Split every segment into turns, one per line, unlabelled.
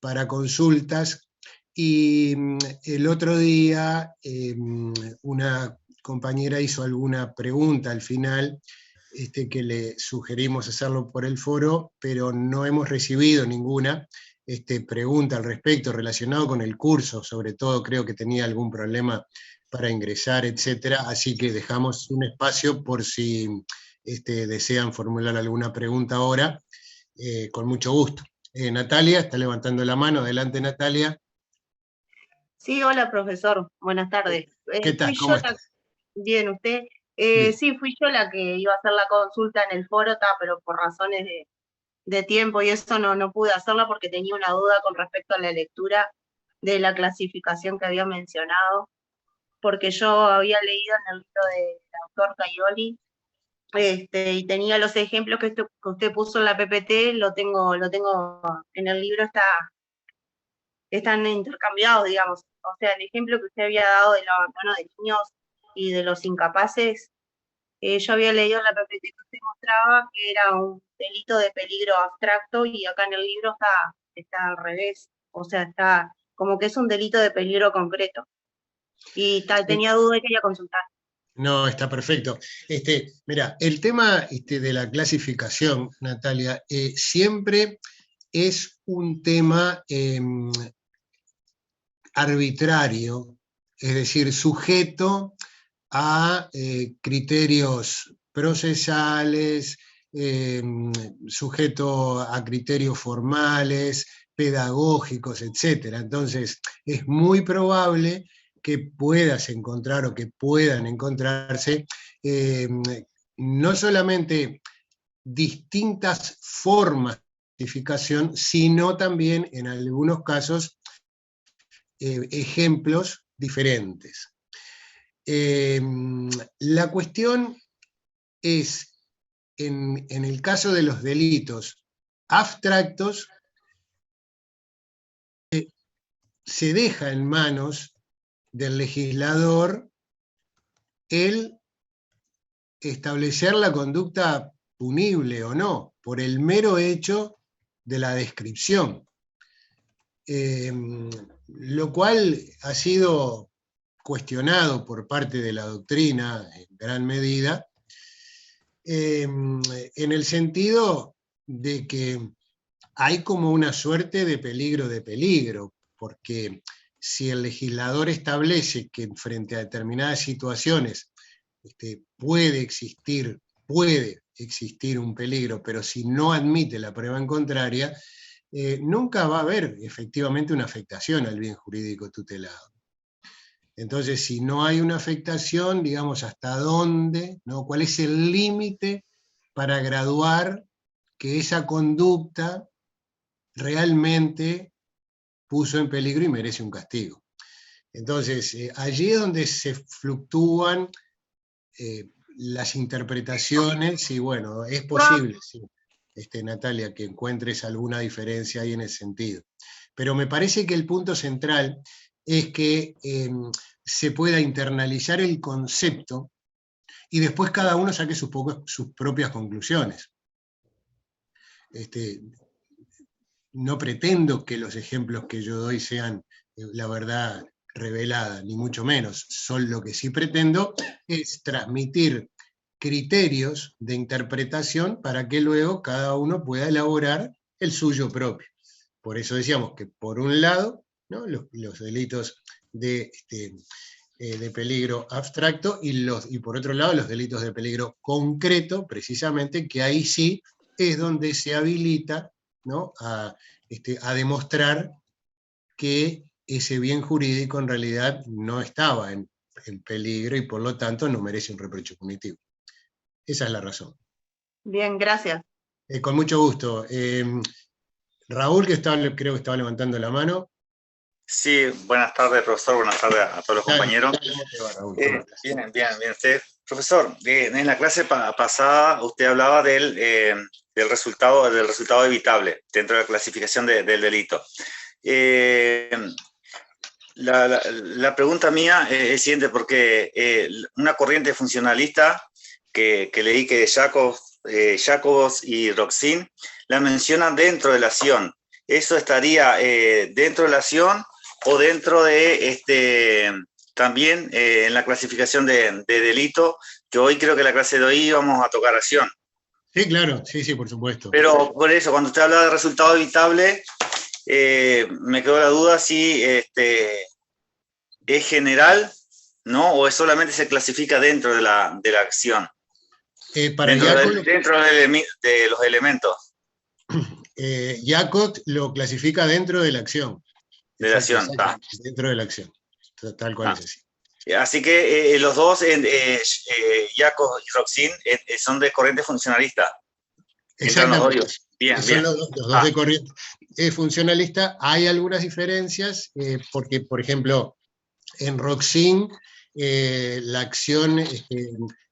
para consultas, y el otro día una compañera hizo alguna pregunta al final, que le sugerimos hacerlo por el foro, pero no hemos recibido ninguna pregunta al respecto relacionado con el curso, sobre todo creo que tenía algún problema para ingresar, etcétera, así que dejamos un espacio por si desean formular alguna pregunta ahora, con mucho gusto. Natalia está levantando la mano, adelante Natalia.
Sí, hola profesor, buenas tardes.
¿Qué tal? ¿Cómo estás?
Bien, ¿usted?
Bien.
Sí, fui yo la que iba a hacer la consulta en el foro, pero por razones de tiempo y eso no pude hacerla porque tenía una duda con respecto a la lectura de la clasificación que había mencionado, porque yo había leído en el libro del autor Caioli, y tenía los ejemplos que usted puso en la PPT, lo tengo en el libro, están intercambiados, digamos. O sea, el ejemplo que usted había dado del abandono de niños y de los incapaces, yo había leído en la PPT que usted mostraba que era un delito de peligro abstracto y acá en el libro está al revés. O sea, está como que es un delito de peligro concreto. Y tenía duda y quería consultar.
No, está perfecto. Mira, el tema de la clasificación, Natalia, siempre es un tema arbitrario, es decir, sujeto a criterios procesales, sujeto a criterios formales, pedagógicos, etc. Entonces, es muy probable que puedas encontrar o que puedan encontrarse no solamente distintas formas de clasificación, sino también en algunos casos ejemplos diferentes. La cuestión es, en el caso de los delitos abstractos, se deja en manos del legislador el establecer la conducta punible o no, por el mero hecho de la descripción. Lo cual ha sido cuestionado por parte de la doctrina en gran medida, en el sentido de que hay como una suerte de peligro, porque si el legislador establece que frente a determinadas situaciones puede existir un peligro, pero si no admite la prueba en contraria, nunca va a haber efectivamente una afectación al bien jurídico tutelado. Entonces, si no hay una afectación, digamos, ¿hasta dónde? ¿No? ¿Cuál es el límite para graduar que esa conducta realmente puso en peligro y merece un castigo? Entonces, allí es donde se fluctúan las interpretaciones, y bueno, es posible, sí, Natalia, que encuentres alguna diferencia ahí en ese sentido. Pero me parece que el punto central es que se pueda internalizar el concepto y después cada uno saque sus propias conclusiones. No pretendo que los ejemplos que yo doy sean la verdad revelada, ni mucho menos. Lo que sí pretendo es transmitir criterios de interpretación para que luego cada uno pueda elaborar el suyo propio. Por eso decíamos que por un lado, ¿no?, los delitos de peligro abstracto y por otro lado los delitos de peligro concreto, precisamente, que ahí sí es donde se habilita, ¿no?, a demostrar que ese bien jurídico en realidad no estaba en peligro y por lo tanto no merece un reproche punitivo. Esa es la razón.
Bien, gracias.
Con mucho gusto. Raúl, creo que estaba levantando la mano.
Sí, buenas tardes, profesor, buenas tardes a todos los compañeros.
¿Cómo te va, Raúl?
Bien. Profesor, en la clase pasada usted hablaba del resultado evitable dentro de la clasificación del delito. La pregunta mía es el siguiente, porque una corriente funcionalista que leí que Jacobs y Roxin la mencionan dentro de la acción, ¿eso estaría dentro de la acción o dentro de también en la clasificación de delito, que hoy creo que en la clase de hoy vamos a tocar acción?
Sí, claro, sí, sí, por supuesto.
Pero por eso, cuando usted habla de resultado evitable, me quedó la duda si es general, ¿no? O solamente se clasifica dentro de la acción.
Para
dentro de los elementos.
Jacot lo clasifica dentro de la acción.
De la acción,
dentro de la acción, tal cual es así.
Así que los dos, Jacot y Roxin, son de corriente funcionalista.
Exactamente.
Bien,
son los dos de corriente funcionalista. Hay algunas diferencias, porque, por ejemplo, en Roxin la acción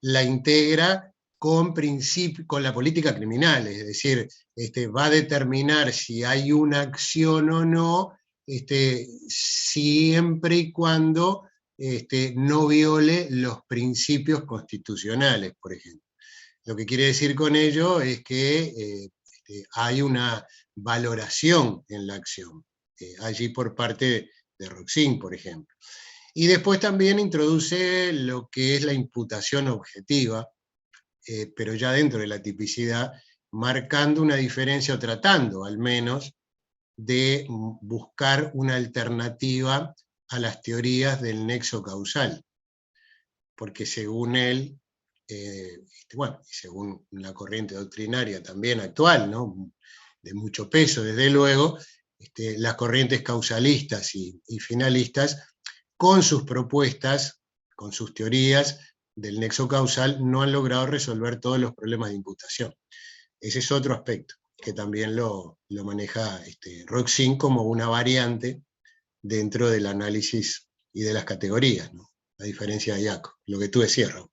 la integra con la política criminal, es decir, va a determinar si hay una acción o no, siempre y cuando no viole los principios constitucionales, por ejemplo. Lo que quiere decir con ello es que hay una valoración en la acción, allí por parte de Roxin, por ejemplo. Y después también introduce lo que es la imputación objetiva, pero ya dentro de la tipicidad, marcando una diferencia o tratando al menos de buscar una alternativa a las teorías del nexo causal, porque según él, bueno, y según la corriente doctrinaria también actual, ¿no?, de mucho peso desde luego, las corrientes causalistas y finalistas, con sus propuestas, con sus teorías del nexo causal, no han logrado resolver todos los problemas de imputación. Ese es otro aspecto, que también lo maneja Roxin como una variante dentro del análisis y de las categorías, ¿no?, a diferencia de Jacob, lo que tú decías, Raúl.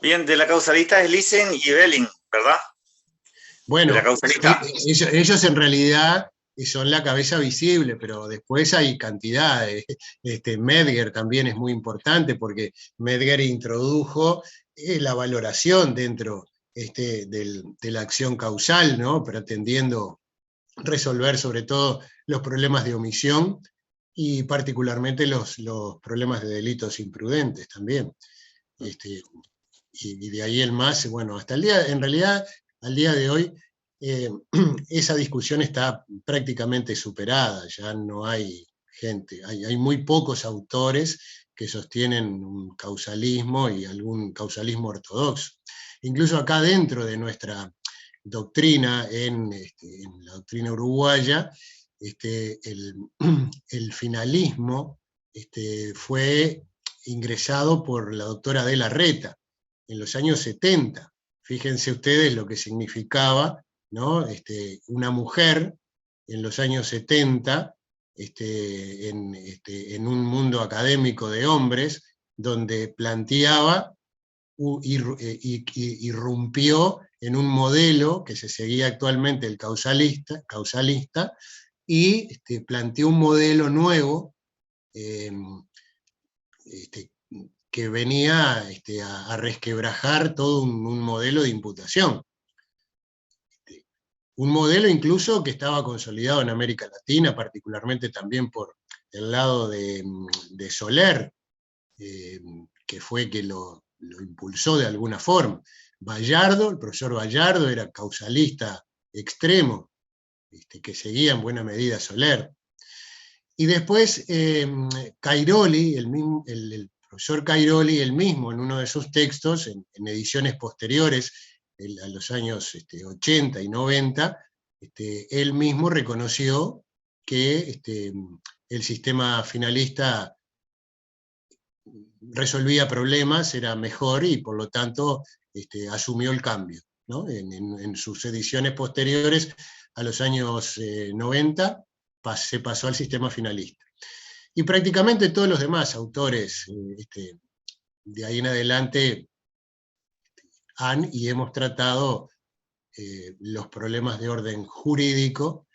Bien, de la causalista es Lisen y Belling, ¿verdad?
Bueno, ellos en realidad son la cabeza visible, pero después hay cantidades. Medger también es muy importante, porque Medger introdujo la valoración dentro de la acción causal, ¿no?, pretendiendo resolver sobre todo los problemas de omisión, y particularmente los problemas de delitos imprudentes también. Y de ahí el más, bueno, hasta el día, en realidad, al día de hoy, esa discusión está prácticamente superada, ya no hay gente, hay muy pocos autores que sostienen un causalismo y algún causalismo ortodoxo. Incluso acá dentro de nuestra doctrina, en la doctrina uruguaya, el finalismo fue ingresado por la doctora de la Reta en los años 70. Fíjense ustedes lo que significaba, ¿no?, una mujer en los años 70, en un mundo académico de hombres, donde planteaba, irrumpió en un modelo que se seguía actualmente, el causalista, y planteó un modelo nuevo, que venía a resquebrajar todo un modelo de imputación. Un modelo incluso que estaba consolidado en América Latina, particularmente también por el lado de Soler, que fue que lo impulsó de alguna forma. Bayardo, el profesor Bayardo, era causalista extremo, que seguía en buena medida Soler. Y después Cairoli, el profesor Cairoli, él mismo, en uno de sus textos, en ediciones posteriores, a los años 80 y 90, él mismo reconoció que el sistema finalista resolvía problemas, era mejor, y por lo tanto asumió el cambio, ¿no? En sus ediciones posteriores, a los años 90, se pasó al sistema finalista. Y prácticamente todos los demás autores de ahí en adelante han y hemos tratado los problemas de orden jurídico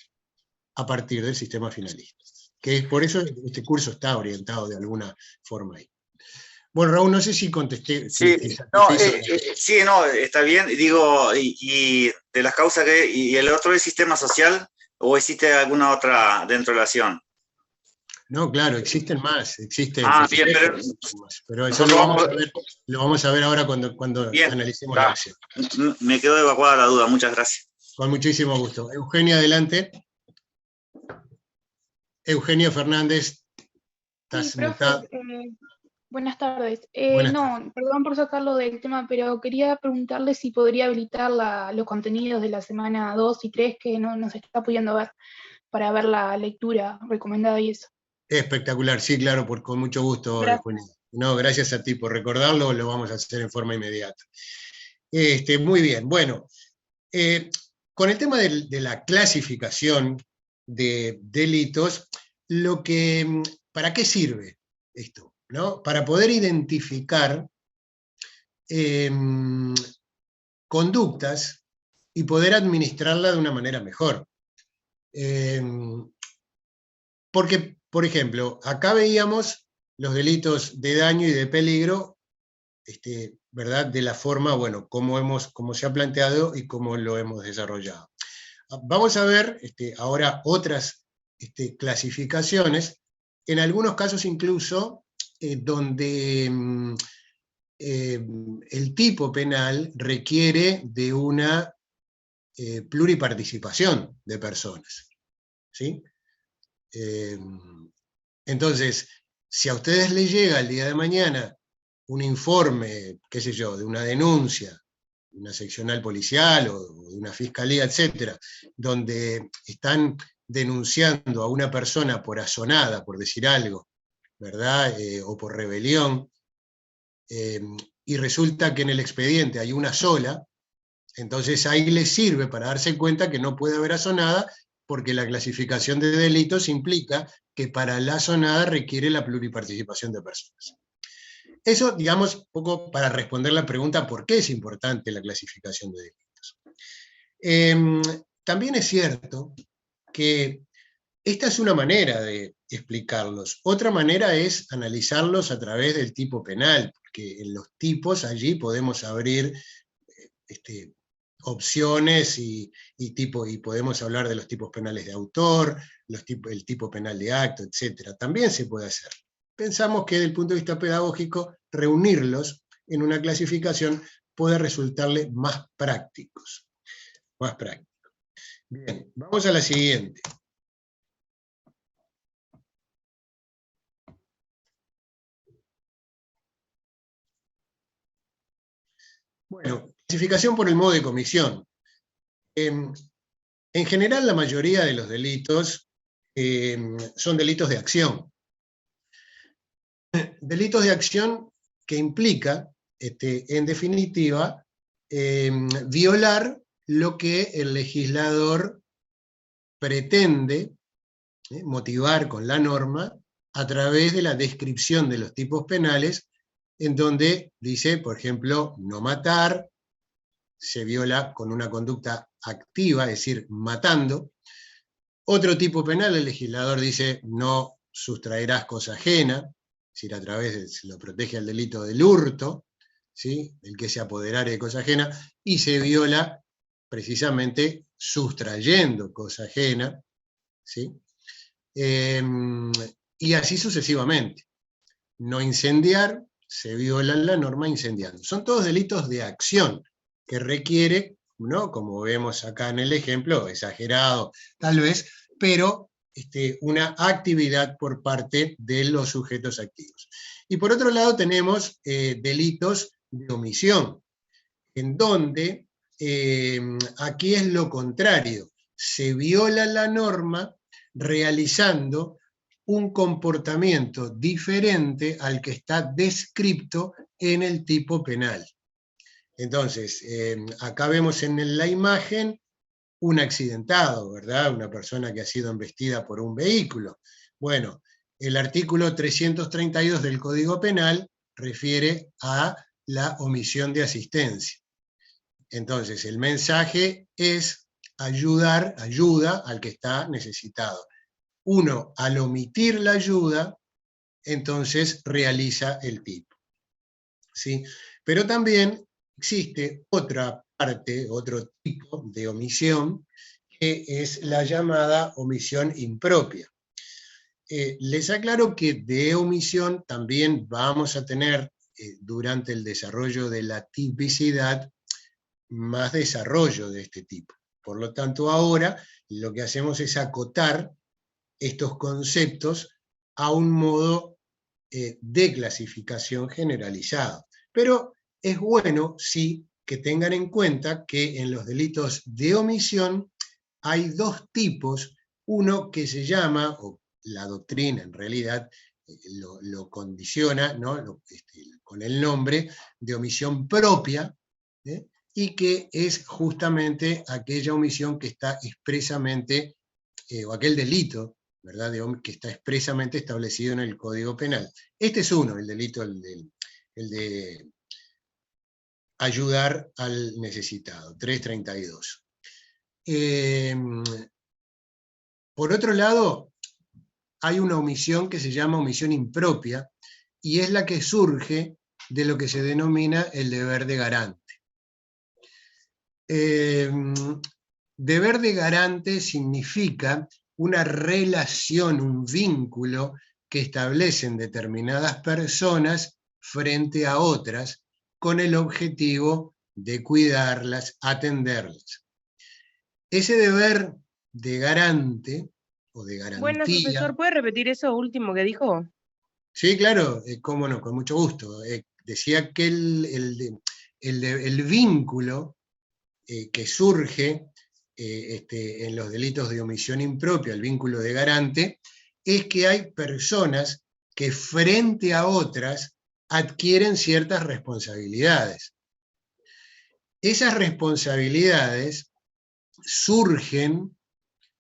a partir del sistema finalista. Que es por eso este curso está orientado de alguna forma ahí. Bueno, Raúl, no sé si contesté.
Sí, está bien. Digo, y de las causas y el otro del sistema social, ¿O existe alguna otra dentro de la acción?
No, claro, existen más, existen,
Ah,
por
bien,
supuesto,
pero
existen más, pero eso
nosotros vamos,
lo vamos a ver ahora cuando
bien,
analicemos la acción.
me quedó evacuada la duda, muchas gracias.
Con muchísimo gusto. Eugenia, adelante. Eugenio Fernández,
Sí,
estás
profe,
mutado.
buenas tardes.
Buenas tardes.
No, perdón por sacarlo del tema, pero quería preguntarle si podría habilitar los contenidos de la semana 2 y 3 que no se está pudiendo ver, para ver la lectura recomendada y eso.
Espectacular, sí, claro, con mucho gusto,
Gracias.
Eugenio. No, gracias a ti por recordarlo, lo vamos a hacer en forma inmediata. Muy bien, bueno, con el tema de la clasificación de delitos, ¿para qué sirve esto? ¿No? Para poder identificar conductas y poder administrarla de una manera mejor. Porque, por ejemplo, acá veíamos los delitos de daño y de peligro, ¿verdad? De la forma, bueno, como se ha planteado y cómo lo hemos desarrollado. Vamos a ver ahora otras clasificaciones, en algunos casos incluso donde el tipo penal requiere de una pluriparticipación de personas, ¿sí? Entonces, si a ustedes les llega el día de mañana un informe, qué sé yo, de una denuncia, de una seccional policial o de una fiscalía, etcétera, donde están denunciando a una persona por asonada, por decir algo, ¿verdad? O por rebelión, y resulta que en el expediente hay una sola, entonces ahí les sirve para darse cuenta que no puede haber asonada, porque la clasificación de delitos implica que para la asonada requiere la pluriparticipación de personas. Eso, digamos, un poco para responder la pregunta por qué es importante la clasificación de delitos. También es cierto que esta es una manera de explicarlos. Otra manera es analizarlos a través del tipo penal, porque en los tipos allí podemos abrir opciones y podemos hablar de los tipos penales de autor, el tipo penal de acto, etc. También se puede hacer. Pensamos que desde el punto de vista pedagógico, reunirlos en una clasificación puede resultarle más prácticos. Más práctico. Bien, vamos a la siguiente. Bueno, clasificación por el modo de comisión. En general, la mayoría de los delitos son delitos de acción. Delitos de acción que implica, en definitiva, violar lo que el legislador pretende motivar con la norma a través de la descripción de los tipos penales, en donde dice, por ejemplo, no matar, se viola con una conducta activa, es decir, matando. Otro tipo penal, el legislador dice, no sustraerás cosa ajena, es decir, a través se lo protege al delito del hurto, ¿sí? El que se apoderare de cosa ajena, y se viola precisamente sustrayendo cosa ajena, ¿sí? Y así sucesivamente. No incendiar, se viola la norma incendiando. Son todos delitos de acción, que requiere, ¿no? Como vemos acá en el ejemplo, exagerado tal vez, pero una actividad por parte de los sujetos activos. Y por otro lado tenemos delitos de omisión, en donde aquí es lo contrario, se viola la norma realizando un comportamiento diferente al que está descrito en el tipo penal. Entonces, acá vemos en la imagen un accidentado, ¿verdad? Una persona que ha sido embestida por un vehículo. Bueno, el artículo 332 del Código Penal refiere a la omisión de asistencia. Entonces, el mensaje es ayuda al que está necesitado. Uno, al omitir la ayuda, entonces realiza el tipo, ¿sí? Pero también existe otra parte, otro tipo de omisión, que es la llamada omisión impropia. Les aclaro que de omisión también vamos a tener durante el desarrollo de la tipicidad más desarrollo de este tipo. Por lo tanto, ahora lo que hacemos es acotar estos conceptos a un modo de clasificación generalizado. Pero es bueno, sí, que tengan en cuenta que en los delitos de omisión hay dos tipos, uno que se llama, o la doctrina en realidad lo condiciona, ¿no? Con el nombre de omisión propia, y que es justamente aquella omisión que está expresamente, o aquel delito, ¿verdad?, que está expresamente establecido en el Código Penal. Este es uno, el delito, el de ayudar al necesitado, 332. Por otro lado, hay una omisión que se llama omisión impropia, y es la que surge de lo que se denomina el deber de garante. Deber de garante significa una relación, un vínculo que establecen determinadas personas frente a otras con el objetivo de cuidarlas, atenderlas. Ese deber de garante o de garantía...
Bueno, profesor, ¿puede repetir eso último que dijo?
Sí, claro, cómo no, con mucho gusto. Decía que el vínculo que surge en los delitos de omisión impropia, el vínculo de garante, es que hay personas que frente a otras adquieren ciertas responsabilidades. Esas responsabilidades surgen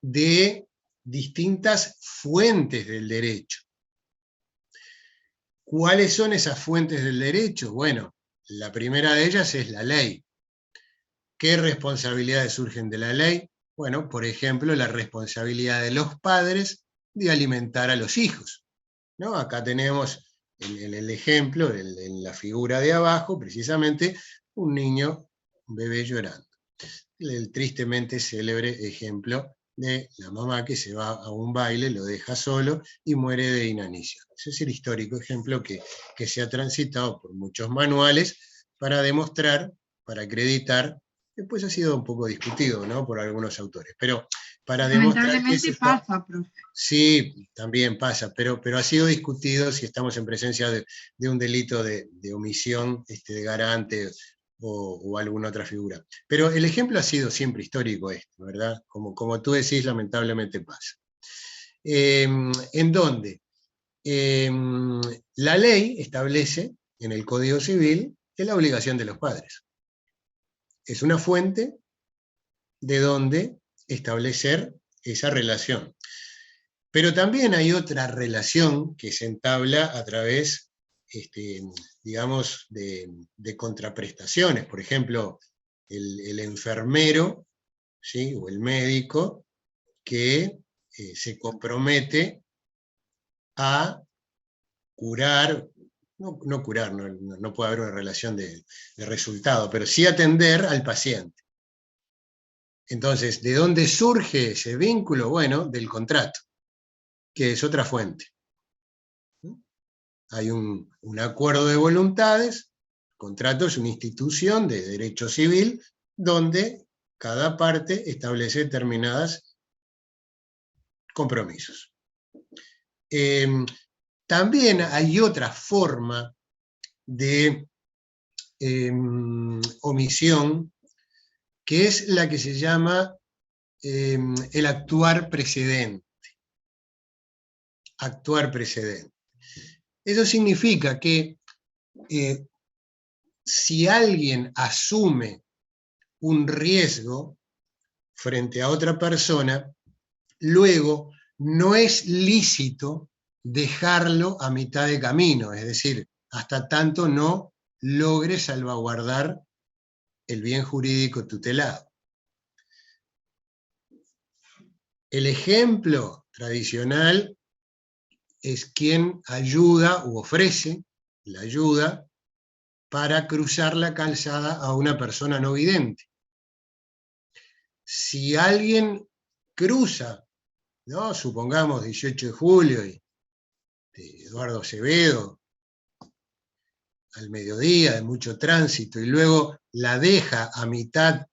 de distintas fuentes del derecho. ¿Cuáles son esas fuentes del derecho? Bueno, la primera de ellas es la ley. ¿Qué responsabilidades surgen de la ley? Bueno, por ejemplo, la responsabilidad de los padres de alimentar a los hijos, ¿no? Acá tenemos en el ejemplo, en la figura de abajo, precisamente, un niño, un bebé llorando. El tristemente célebre ejemplo de la mamá que se va a un baile, lo deja solo y muere de inanición. Ese es el histórico ejemplo que se ha transitado por muchos manuales para demostrar, para acreditar. Después ha sido un poco discutido, ¿no?, por algunos autores, pero para demostrar que eso
pasa, profe.
Sí, también pasa, pero ha sido discutido si estamos en presencia de un delito de omisión de garante o alguna otra figura. Pero el ejemplo ha sido siempre histórico ¿verdad? Como tú decís, lamentablemente pasa. ¿En dónde? La ley establece en el Código Civil que es la obligación de los padres. Es una fuente de donde establecer esa relación. Pero también hay otra relación que se entabla a través, digamos, de contraprestaciones. Por ejemplo, el enfermero, ¿sí?, o el médico que se compromete a curar, no curar, no puede haber una relación de resultado, pero sí atender al paciente. Entonces, ¿de dónde surge ese vínculo? Bueno, del contrato, que es otra fuente. Hay un acuerdo de voluntades, el contrato es una institución de derecho civil, donde cada parte establece determinados compromisos. También hay otra forma de omisión, que es la que se llama el actuar precedente. Actuar precedente. Eso significa que si alguien asume un riesgo frente a otra persona, luego no es lícito dejarlo a mitad de camino, es decir, hasta tanto no logre salvaguardar el bien jurídico tutelado. El ejemplo tradicional es quien ayuda u ofrece la ayuda para cruzar la calzada a una persona no vidente. Si alguien cruza, ¿no? Supongamos 18 de julio y Eduardo Acevedo, al mediodía, de mucho tránsito, y luego la deja a mitad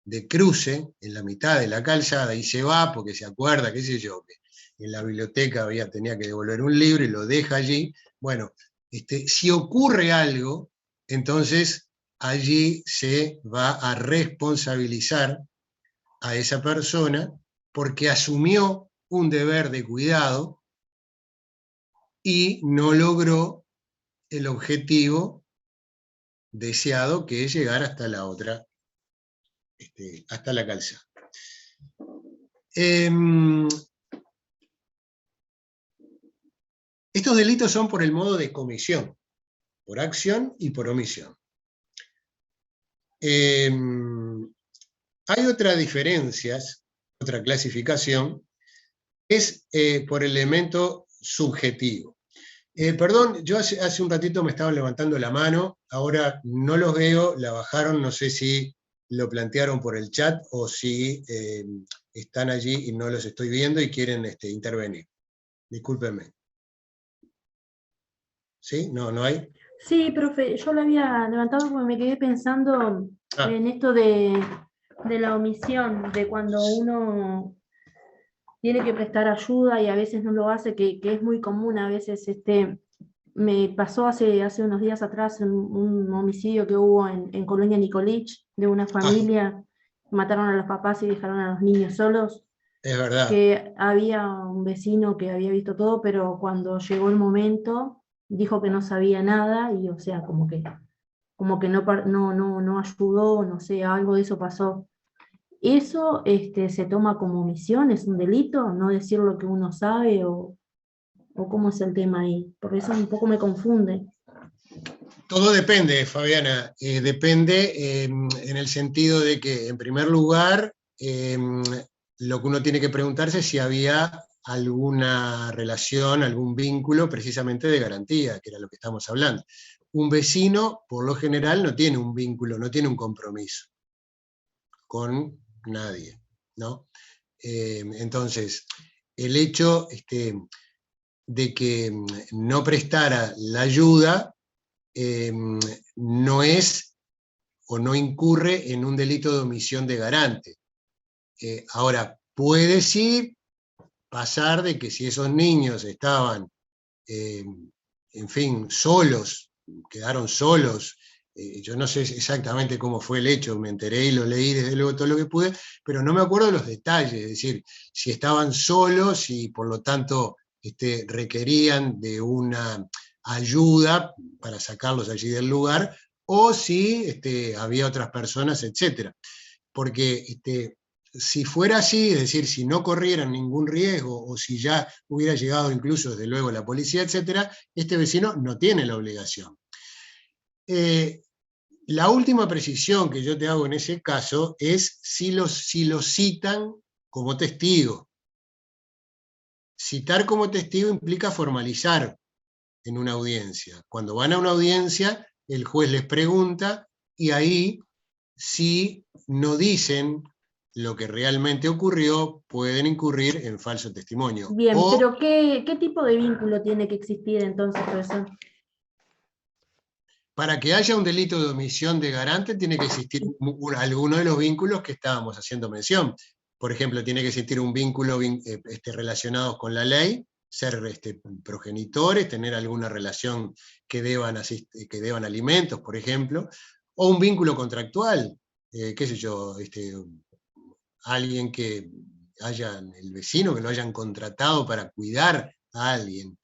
de cruce, en la mitad de la calzada, y se va porque se acuerda, qué sé yo, que en la biblioteca tenía que devolver un libro y lo deja allí. Bueno, si ocurre algo, entonces allí se va a responsabilizar a esa persona porque asumió un deber de cuidado y no logró el objetivo deseado, que es llegar hasta la otra, hasta la calzada. Estos delitos son por el modo de comisión, por acción y por omisión. Hay otras diferencias, otra clasificación, es por elemento subjetivo. Perdón, yo hace un ratito me estaban levantando la mano, ahora no los veo, la bajaron, no sé si lo plantearon por el chat o si están allí y no los estoy viendo y quieren intervenir. Discúlpenme. ¿Sí? ¿No hay?
Sí, profe, yo lo había levantado porque me quedé pensando en esto de la omisión, de cuando uno tiene que prestar ayuda y a veces no lo hace, que es muy común a veces. Me pasó hace unos días atrás un homicidio que hubo en Colonia Nicolich, de una familia, mataron a los papás y dejaron a los niños solos.
Es verdad.
Que había un vecino que había visto todo, pero cuando llegó el momento dijo que no sabía nada y, o sea, como que no ayudó, no sé, algo de eso pasó. ¿Eso se toma como omisión? ¿Es un delito? ¿No decir lo que uno sabe? ¿O cómo es el tema ahí? Porque eso un poco me confunde.
Todo depende, Fabiana. Depende en el sentido de que, en primer lugar, lo que uno tiene que preguntarse es si había alguna relación, algún vínculo precisamente de garantía, que era lo que estamos hablando. Un vecino, por lo general, no tiene un vínculo, no tiene un compromiso con nadie, ¿no? Entonces, el hecho de que no prestara la ayuda no es o no incurre en un delito de omisión de garante. Ahora, puede sí pasar de que si esos niños estaban, en fin, solos, quedaron solos, yo no sé exactamente cómo fue el hecho, me enteré y lo leí desde luego todo lo que pude, pero no me acuerdo de los detalles, es decir, si estaban solos y por lo tanto requerían de una ayuda para sacarlos allí del lugar, o si había otras personas, etc. Porque si fuera así, es decir, si no corrieran ningún riesgo, o si ya hubiera llegado incluso desde luego la policía, etc., este vecino no tiene la obligación. La última precisión que yo te hago en ese caso es si lo citan como testigo. Citar como testigo implica formalizar en una audiencia. Cuando van a una audiencia, el juez les pregunta y ahí, si no dicen lo que realmente ocurrió, pueden incurrir en falso testimonio.
Bien, pero ¿qué tipo de vínculo tiene que existir entonces, profesor?
Para que haya un delito de omisión de garante, tiene que existir alguno de los vínculos que estábamos haciendo mención. Por ejemplo, tiene que existir un vínculo relacionado con la ley, ser progenitores, tener alguna relación que deban alimentos, por ejemplo, o un vínculo contractual, qué sé yo, alguien que el vecino que lo hayan contratado para cuidar a alguien.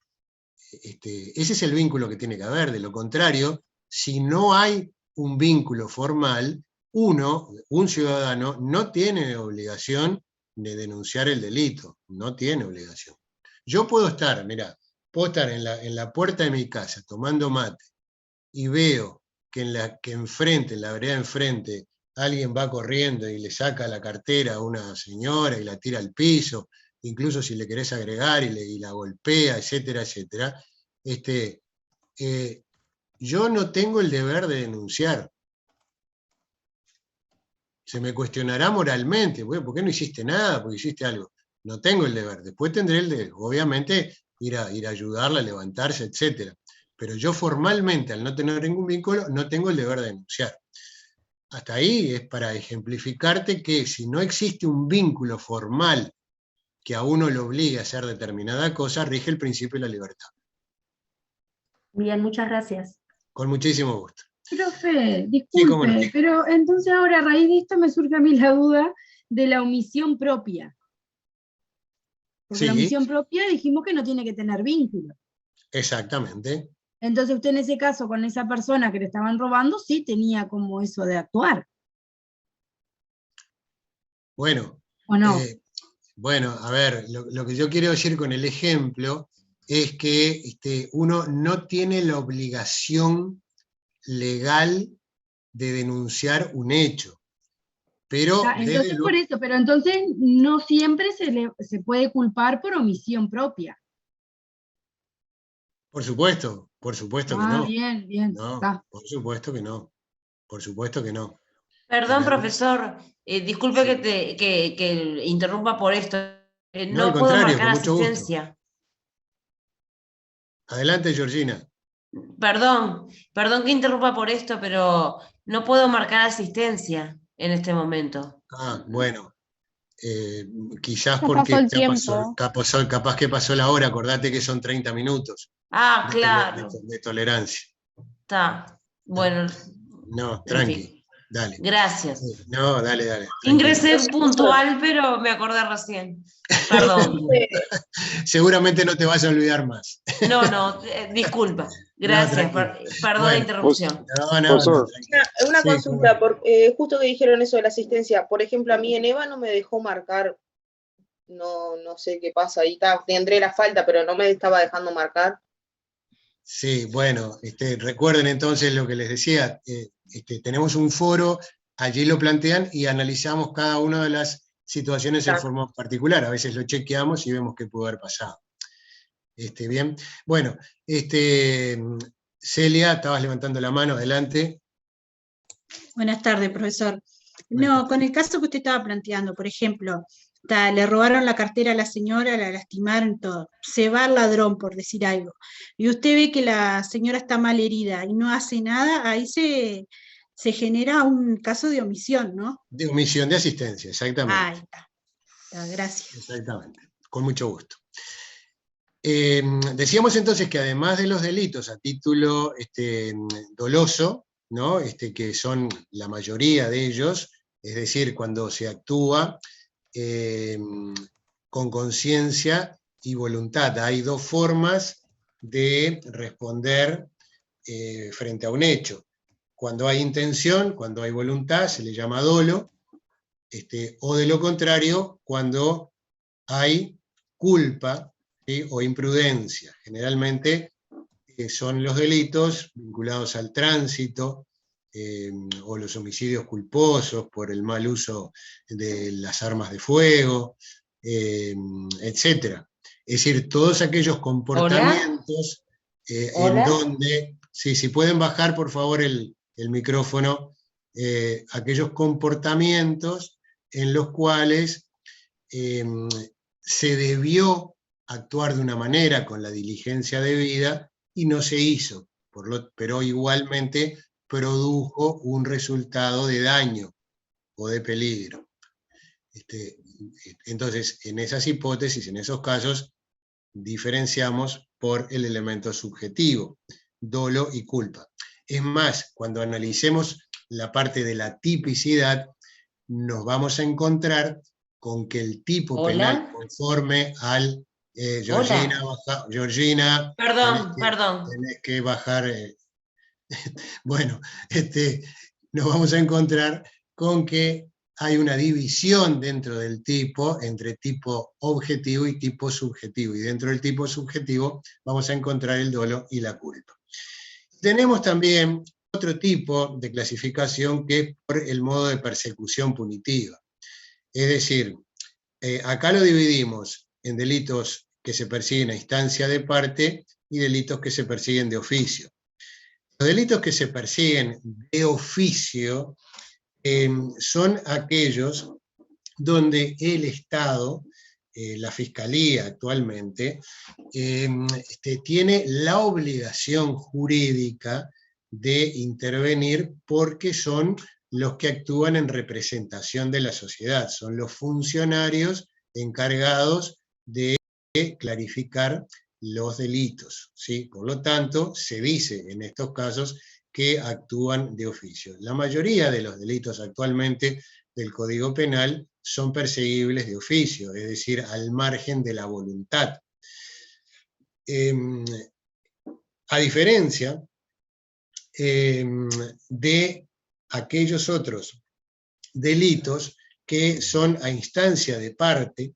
Ese es el vínculo que tiene que haber. De lo contrario, si no hay un vínculo formal, un ciudadano, no tiene obligación de denunciar el delito, no tiene obligación. Yo puedo estar, mirá, en la puerta de mi casa tomando mate y veo que enfrente, en la vereda enfrente, alguien va corriendo y le saca la cartera a una señora y la tira al piso, incluso si le querés agregar y la golpea, etcétera, etcétera, yo no tengo el deber de denunciar. Se me cuestionará moralmente, bueno, ¿por qué no hiciste nada? Porque hiciste algo. No tengo el deber. Después tendré el deber, obviamente, ir a ayudarla, a levantarse, etc. Pero yo formalmente, al no tener ningún vínculo, no tengo el deber de denunciar. Hasta ahí es para ejemplificarte que si no existe un vínculo formal que a uno lo obligue a hacer determinada cosa, rige el principio de la libertad.
Bien, muchas gracias.
Con muchísimo gusto.
Profe,
Sí,
disculpe,
cómo no.
pero entonces ahora a raíz de esto me surge a mí la duda de la omisión propia. Porque la
Sí,
omisión propia dijimos que no tiene que tener vínculo.
exactamente.
Entonces usted en ese caso con esa persona que le estaban robando sí tenía como eso de actuar,
Bueno,
¿o no?
bueno, a ver, lo que yo quiero decir con el ejemplo es que uno no tiene la obligación legal de denunciar un hecho, pero
Entonces por eso, pero entonces no siempre se puede culpar por omisión propia.
por supuesto que no.
Bien, bien.
No,
Está.
por supuesto que no. Por supuesto que no.
Perdón,
Pero,
profesor, disculpe
sí.
que interrumpa por esto.
No, al
No puedo
contrario,
marcar
con mucho gusto.
asistencia.
Adelante, Georgina.
Perdón que interrumpa por esto, pero no puedo marcar asistencia en este momento.
Ah, bueno. Quizás
Ya
porque
pasó el
ya
tiempo.
capaz que pasó la hora, acordate que son 30 minutos
Ah,
de,
claro,
de tolerancia.
está. Bueno,
No,
en
tranqui,
fin.
dale.
Gracias.
No, dale. Tranquilo.
Ingresé puntual, pero me acordé recién. Perdón.
Seguramente no te vas a olvidar más.
No, disculpa. Gracias,
tranquilo.
perdón la interrupción.
Tranquilo.
Una
Sí,
consulta, justo que dijeron eso de la asistencia, por ejemplo, a mí en EVA no me dejó marcar, no sé qué pasa, ahí tendré la falta, pero no me estaba dejando marcar.
Sí, bueno, recuerden entonces lo que les decía, tenemos un foro, allí lo plantean y analizamos cada una de las situaciones en forma particular, a veces lo chequeamos y vemos qué pudo haber pasado. Bien, bueno, Celia, estabas levantando la mano, adelante.
Buenas tardes, profesor. No, con el caso que usted estaba planteando, por ejemplo, le robaron la cartera a la señora, la lastimaron, todo. Se va el ladrón, por decir algo. Y usted ve que la señora está mal herida y no hace nada, ahí se genera un caso de omisión, ¿no?
De omisión de asistencia, exactamente.
Ahí está. Gracias.
Exactamente, con mucho gusto. Decíamos entonces que además de los delitos a título doloso, ¿no? Que son la mayoría de ellos, es decir, cuando se actúa con conciencia y voluntad. Hay dos formas de responder frente a un hecho. Cuando hay intención, cuando hay voluntad, se le llama dolo, o de lo contrario, cuando hay culpa, ¿sí? O imprudencia. Generalmente son los delitos vinculados al tránsito, o los homicidios culposos por el mal uso de las armas de fuego, etc. Es decir, todos aquellos comportamientos en donde, si pueden bajar por favor el micrófono, aquellos comportamientos en los cuales se debió actuar de una manera con la diligencia debida y no se hizo, pero igualmente produjo un resultado de daño o de peligro. Entonces, en esas hipótesis, en esos casos, diferenciamos por el elemento subjetivo, dolo y culpa. Es más, cuando analicemos la parte de la tipicidad, nos vamos a encontrar con que el tipo penal conforme al... Georgina,
Perdón.
Tenés que bajar... bueno, nos vamos a encontrar con que hay una división dentro del tipo, entre tipo objetivo y tipo subjetivo, y dentro del tipo subjetivo vamos a encontrar el dolo y la culpa. Tenemos también otro tipo de clasificación que es por el modo de persecución punitiva. Es decir, acá lo dividimos en delitos que se persiguen a instancia de parte y delitos que se persiguen de oficio. Los delitos que se persiguen de oficio son aquellos donde el Estado, la Fiscalía actualmente, tiene la obligación jurídica de intervenir porque son los que actúan en representación de la sociedad, son los funcionarios encargados de clarificar los delitos, ¿sí? Por lo tanto, se dice en estos casos que actúan de oficio. La mayoría de los delitos actualmente del Código Penal son perseguibles de oficio, es decir, al margen de la voluntad. A diferencia de aquellos otros delitos que son a instancia de parte,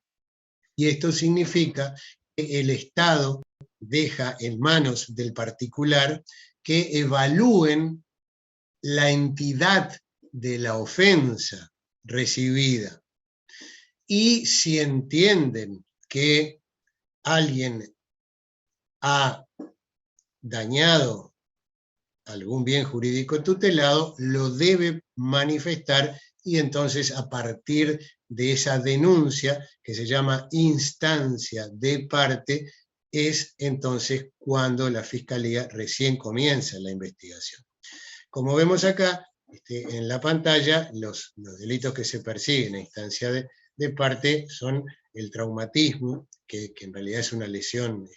y esto significa que el Estado deja en manos del particular que evalúen la entidad de la ofensa recibida. Y si entienden que alguien ha dañado algún bien jurídico tutelado, lo debe manifestar, y entonces a partir de esa denuncia, que se llama instancia de parte, es entonces cuando la Fiscalía recién comienza la investigación. Como vemos acá en la pantalla, los delitos que se persiguen a instancia de parte son el traumatismo, que en realidad es una lesión,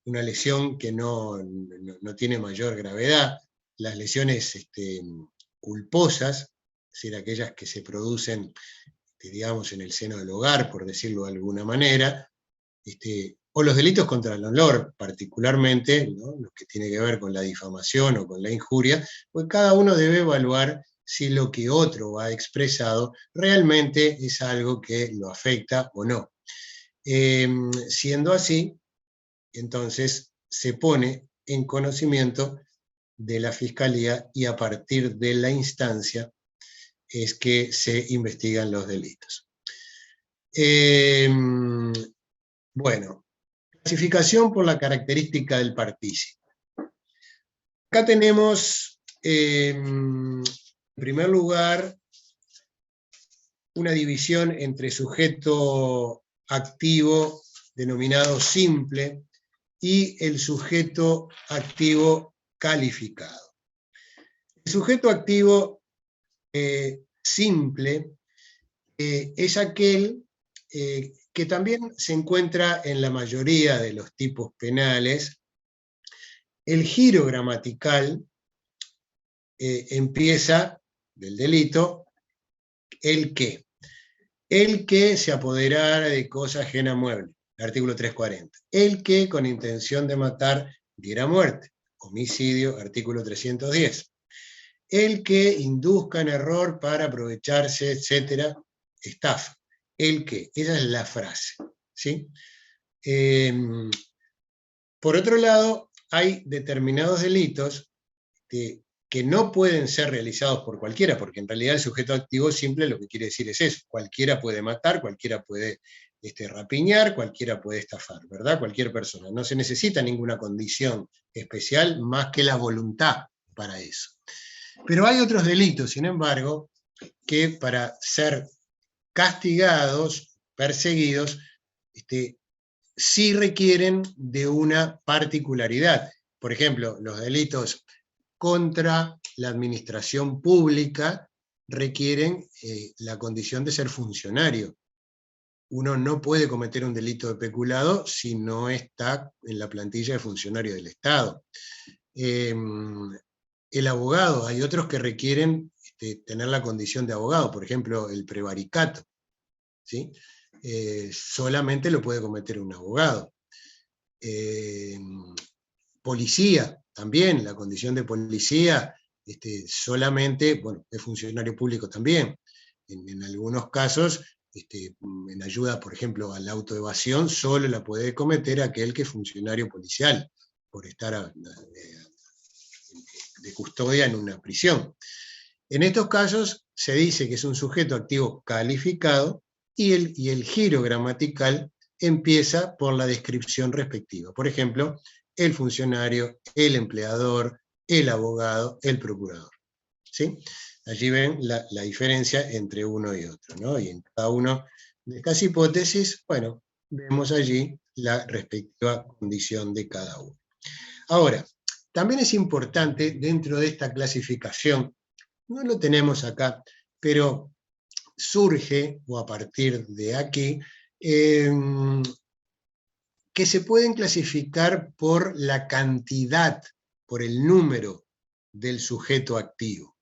una lesión que no tiene mayor gravedad, las lesiones culposas, es decir, aquellas que se producen, digamos, en el seno del hogar, por decirlo de alguna manera, o los delitos contra el honor, particularmente, ¿no?, los que tienen que ver con la difamación o con la injuria, pues cada uno debe evaluar si lo que otro ha expresado realmente es algo que lo afecta o no. Siendo así, entonces se pone en conocimiento de la Fiscalía, y a partir de la instancia es que se investigan los delitos. Bueno, clasificación por la característica del partícipe. Acá tenemos, en primer lugar, una división entre sujeto activo, denominado simple, y el sujeto activo calificado. El sujeto activo simple es aquel que también se encuentra en la mayoría de los tipos penales. El giro gramatical empieza del delito, el que se apoderara de cosa ajena mueble, artículo 340. El que con intención de matar diera muerte, homicidio, artículo 310. El que induzca en error para aprovecharse, etcétera, estafa. El que, esa es la frase, ¿sí? Por otro lado, hay determinados delitos que no pueden ser realizados por cualquiera, porque en realidad el sujeto activo simple lo que quiere decir es eso: cualquiera puede matar, cualquiera puede rapiñar, cualquiera puede estafar, ¿verdad? Cualquier persona. No se necesita ninguna condición especial más que la voluntad para eso. Pero hay otros delitos, sin embargo, que para ser castigados, perseguidos, sí requieren de una particularidad. Por ejemplo, los delitos contra la administración pública requieren la condición de ser funcionario. Uno no puede cometer un delito de peculado si no está en la plantilla de funcionario del Estado. El abogado, hay otros que requieren tener la condición de abogado, por ejemplo, el prevaricato, ¿sí? Solamente lo puede cometer un abogado. Policía, también, la condición de policía, solamente, bueno, es funcionario público también. En algunos casos, en ayuda, por ejemplo, a la autoevasión, solo la puede cometer aquel que es funcionario policial, por estar de custodia en una prisión. En estos casos se dice que es un sujeto activo calificado, y el giro gramatical empieza por la descripción respectiva. Por ejemplo, el funcionario, el empleador, el abogado, el procurador. ¿sí? Allí ven la diferencia entre uno y otro, ¿no? Y en cada una de estas hipótesis, bueno, vemos allí la respectiva condición de cada uno. Ahora, también es importante dentro de esta clasificación, no lo tenemos acá, pero surge, o a partir de aquí, que se pueden clasificar por la cantidad, por el número del sujeto activo.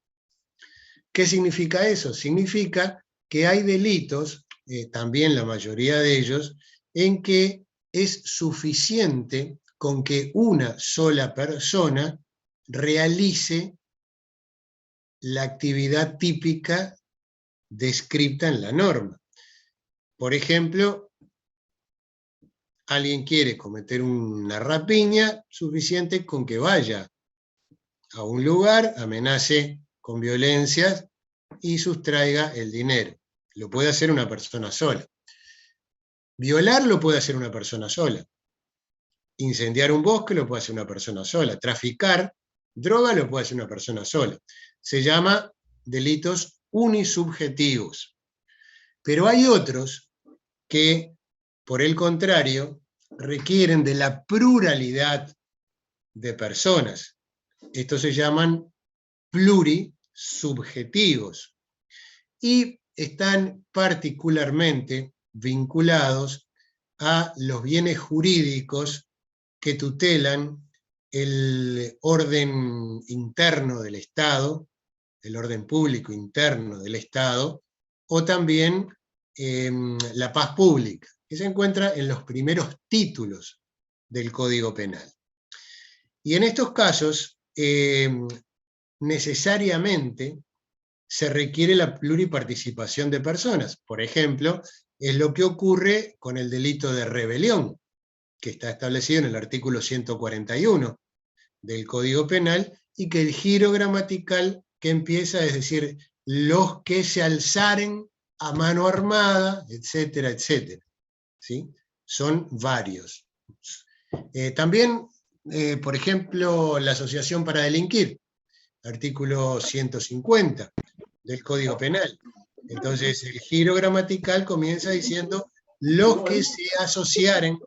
¿Qué significa eso? Significa que hay delitos, también la mayoría de ellos, en que es suficiente con que una sola persona realice la actividad típica descrita en la norma. Por ejemplo, alguien quiere cometer una rapiña, suficiente con que vaya a un lugar, amenace con violencias y sustraiga el dinero. Lo puede hacer una persona sola. Violar lo puede hacer una persona sola. Incendiar un bosque lo puede hacer una persona sola. Traficar droga lo puede hacer una persona sola. Se llama delitos unisubjetivos. Pero hay otros que, por el contrario, requieren de la pluralidad de personas. Estos se llaman plurisubjetivos y están particularmente vinculados a los bienes jurídicos que tutelan el orden interno del Estado, el orden público interno del Estado, o también la paz pública, que se encuentra en los primeros títulos del Código Penal. Y en estos casos, necesariamente se requiere la pluriparticipación de personas. Por ejemplo, es lo que ocurre con el delito de rebelión, que está establecido en el artículo 141 del Código Penal, y que el giro gramatical que empieza, es decir, los que se alzaren a mano armada, etcétera, etcétera. ¿Sí? Son varios. También, por ejemplo, la asociación para delinquir, artículo 150 del Código Penal. Entonces, el giro gramatical comienza diciendo los que se asociaren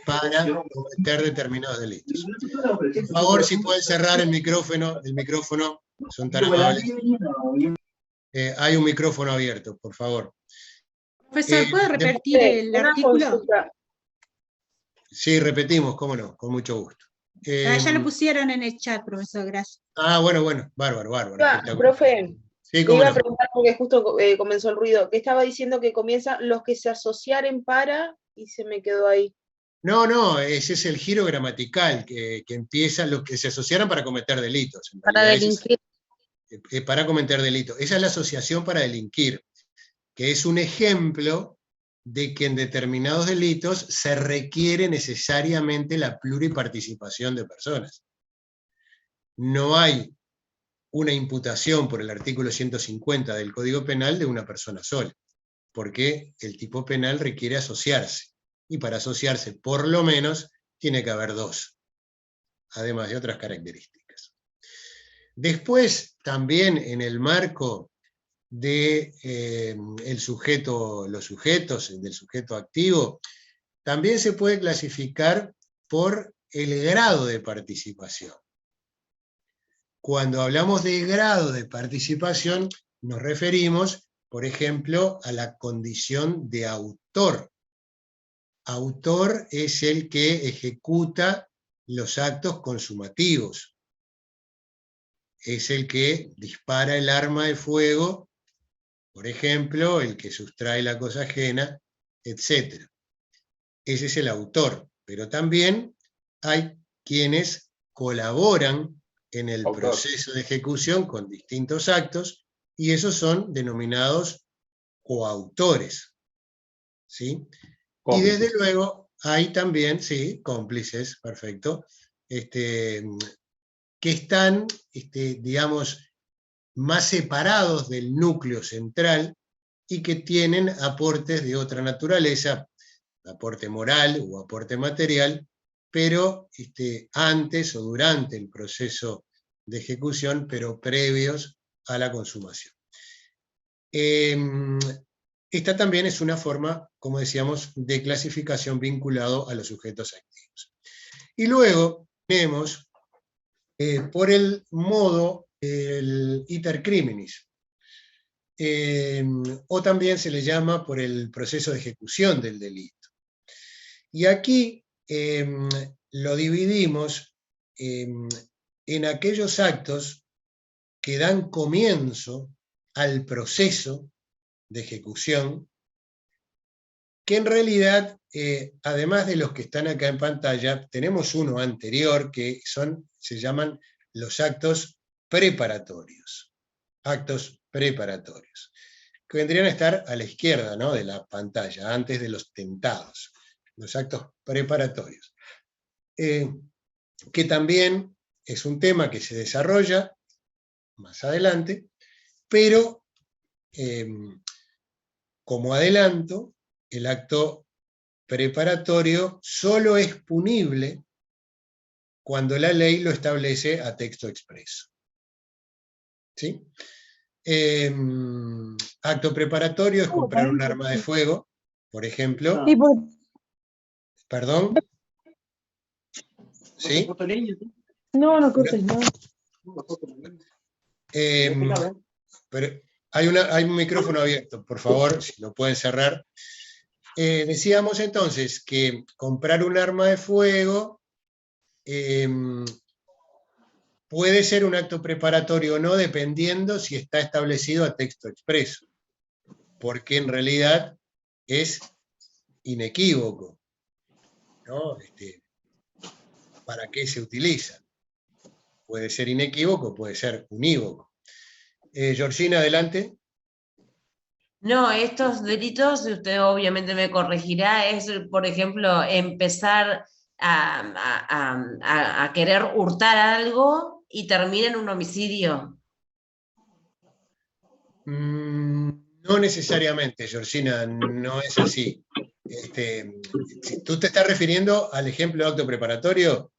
para cometer determinados delitos. Por favor, si pueden cerrar el micrófono, son tan amables. Hay un micrófono abierto, por favor.
Profesor, ¿puede repetir el artículo?
Sí, repetimos, cómo no, con mucho gusto.
Ya lo pusieron en el chat, profesor, gracias.
Bueno, bárbaro.
Profe,
sí,
te iba a preguntar porque justo comenzó el ruido, que estaba diciendo que comienza los que se asociaren para, y se me quedó ahí.
No, ese es el giro gramatical, que empieza los que se asociaran para cometer delitos.
Para delinquir.
Para cometer delitos. Esa es la asociación para delinquir, que es un ejemplo de que en determinados delitos se requiere necesariamente la pluriparticipación de personas. No hay una imputación por el artículo 150 del Código Penal de una persona sola, porque el tipo penal requiere asociarse, y para asociarse por lo menos tiene que haber dos, además de otras características. Después, también en el marco de los sujetos, del sujeto activo, también se puede clasificar por el grado de participación. Cuando hablamos de grado de participación, nos referimos, por ejemplo, a la condición de autor. Autor es el que ejecuta los actos consumativos. Es el que dispara el arma de fuego, por ejemplo, el que sustrae la cosa ajena, etc. Ese es el autor, pero también hay quienes colaboran en el proceso de ejecución con distintos actos, y esos son denominados coautores. ¿Sí? Y desde luego hay también, sí, cómplices, perfecto, que están, digamos, más separados del núcleo central y que tienen aportes de otra naturaleza, aporte moral o aporte material, pero antes o durante el proceso de ejecución, pero previos a la consumación. Esta también es una forma, como decíamos, de clasificación vinculado a los sujetos activos. Y luego tenemos, por el modo, el iter criminis, o también se le llama por el proceso de ejecución del delito. Y aquí lo dividimos en aquellos actos que dan comienzo al proceso de ejecución, que en realidad, además de los que están acá en pantalla, tenemos uno anterior que se llaman los actos preparatorios. Actos preparatorios, que vendrían a estar a la izquierda, ¿no?, de la pantalla, antes de los tentados. Los actos preparatorios. Que también es un tema que se desarrolla más adelante, pero como adelanto, el acto preparatorio solo es punible cuando la ley lo establece a texto expreso. ¿Sí? Acto preparatorio es comprar un arma de fuego, por ejemplo. ¿Perdón? ¿Sí?
No cortes, no.
Pero hay un micrófono abierto, por favor, si lo pueden cerrar. Decíamos entonces que comprar un arma de fuego puede ser un acto preparatorio o no, dependiendo si está establecido a texto expreso, porque en realidad es inequívoco, ¿no? ¿Para qué se utiliza? Puede ser inequívoco, puede ser unívoco. Georgina, adelante.
No, estos delitos, usted obviamente me corregirá, es, por ejemplo, empezar a querer hurtar algo y termina en un homicidio.
No necesariamente, Georgina, no es así. ¿Tú te estás refiriendo al ejemplo de acto preparatorio?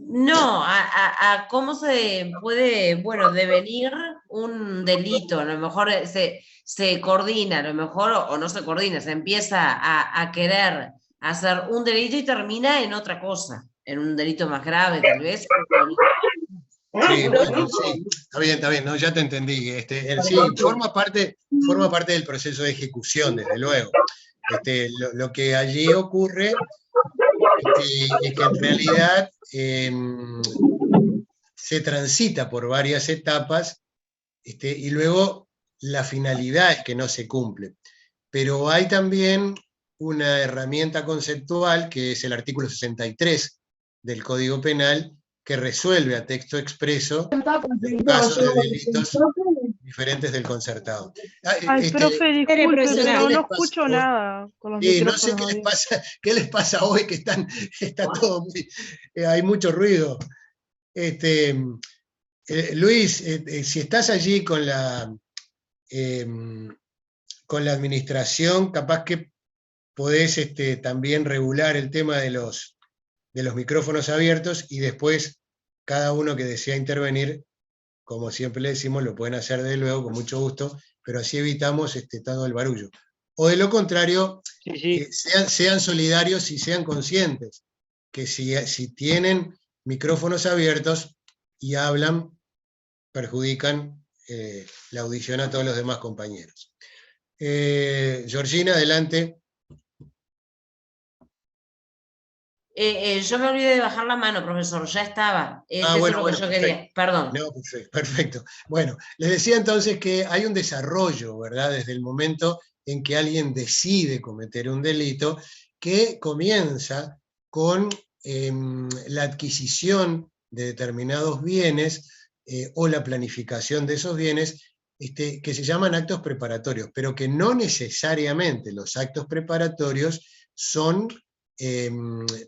No, a cómo se puede, bueno, devenir un delito. A lo mejor se coordina, a lo mejor, o no se coordina, se empieza a querer hacer un delito y termina en otra cosa, en un delito más grave, tal vez.
Sí, bueno, sí, está bien, no, ya te entendí. Sí, forma parte del proceso de ejecución, desde luego. Lo que allí ocurre es que en realidad se transita por varias etapas y luego la finalidad es que no se cumple. Pero hay también una herramienta conceptual que es el artículo 63 del Código Penal, que resuelve a texto expreso los casos de delitos diferentes del concertado.
Profe, disculpe, pero no escucho nada con los
no sé qué les pasa hoy, que está todo muy, hay mucho ruido. Luis, si estás allí con la administración, capaz que podés también regular el tema de los micrófonos abiertos, y después cada uno que desea intervenir, como siempre le decimos, lo pueden hacer de luego con mucho gusto, pero así evitamos todo el barullo. O de lo contrario, sean solidarios y sean conscientes que si tienen micrófonos abiertos y hablan, perjudican la audición a todos los demás compañeros. Georgina, adelante.
Yo me olvidé de bajar la mano, profesor, ya estaba.
Bueno,
es lo que yo quería, perdón.
No, perfecto. Bueno, les decía entonces que hay un desarrollo, ¿verdad?, desde el momento en que alguien decide cometer un delito, que comienza con la adquisición de determinados bienes o la planificación de esos bienes, que se llaman actos preparatorios, pero que no necesariamente los actos preparatorios son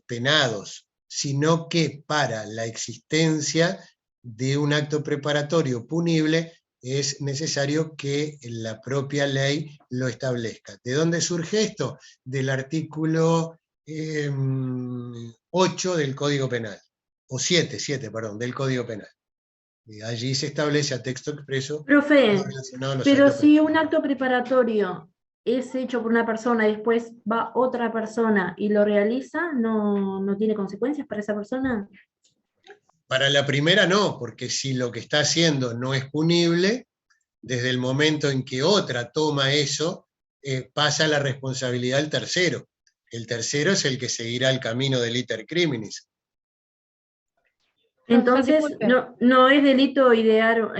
penados, sino que para la existencia de un acto preparatorio punible es necesario que la propia ley lo establezca. ¿De dónde surge esto? Del artículo 8 del Código Penal, o 7, perdón, del Código Penal. Allí se establece a texto expreso.
Profe,
relacionado a los
pero
actos
si un acto preparatorio es hecho por una persona y después va otra persona y lo realiza, ¿no tiene consecuencias para esa persona?
Para la primera no, porque si lo que está haciendo no es punible, desde el momento en que otra toma eso, pasa la responsabilidad al tercero. El tercero es el que seguirá el camino del iter criminis.
Entonces, no es delito idear,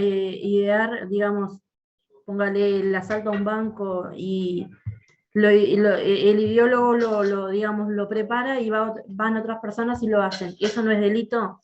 digamos, póngale el asalto a un banco y el ideólogo digamos, lo prepara y van otras personas y lo hacen. ¿Eso no es delito?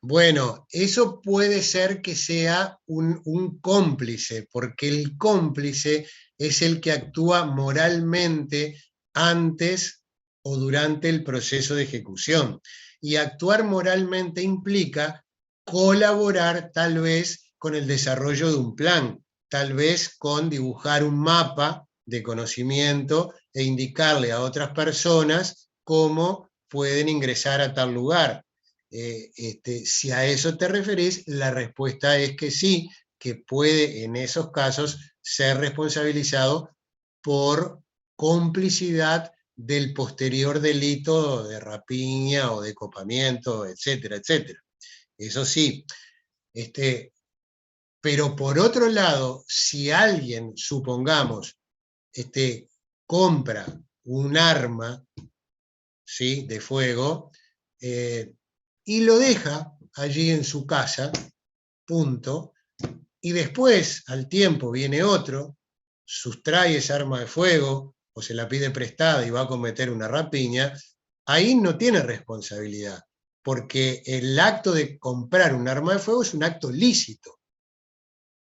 Bueno, eso puede ser que sea un cómplice, porque el cómplice es el que actúa moralmente antes o durante el proceso de ejecución. Y actuar moralmente implica colaborar tal vez con el desarrollo de un plan, tal vez con dibujar un mapa de conocimiento e indicarle a otras personas cómo pueden ingresar a tal lugar. Si a eso te referís, la respuesta es que sí, que puede en esos casos ser responsabilizado por complicidad del posterior delito de rapiña o de copamiento, etcétera, etcétera. Eso sí, pero por otro lado, si alguien, supongamos, compra un arma, ¿sí?, de fuego, y lo deja allí en su casa, punto, y después, al tiempo, viene otro, sustrae esa arma de fuego, o se la pide prestada y va a cometer una rapiña, ahí no tiene responsabilidad, porque el acto de comprar un arma de fuego es un acto lícito.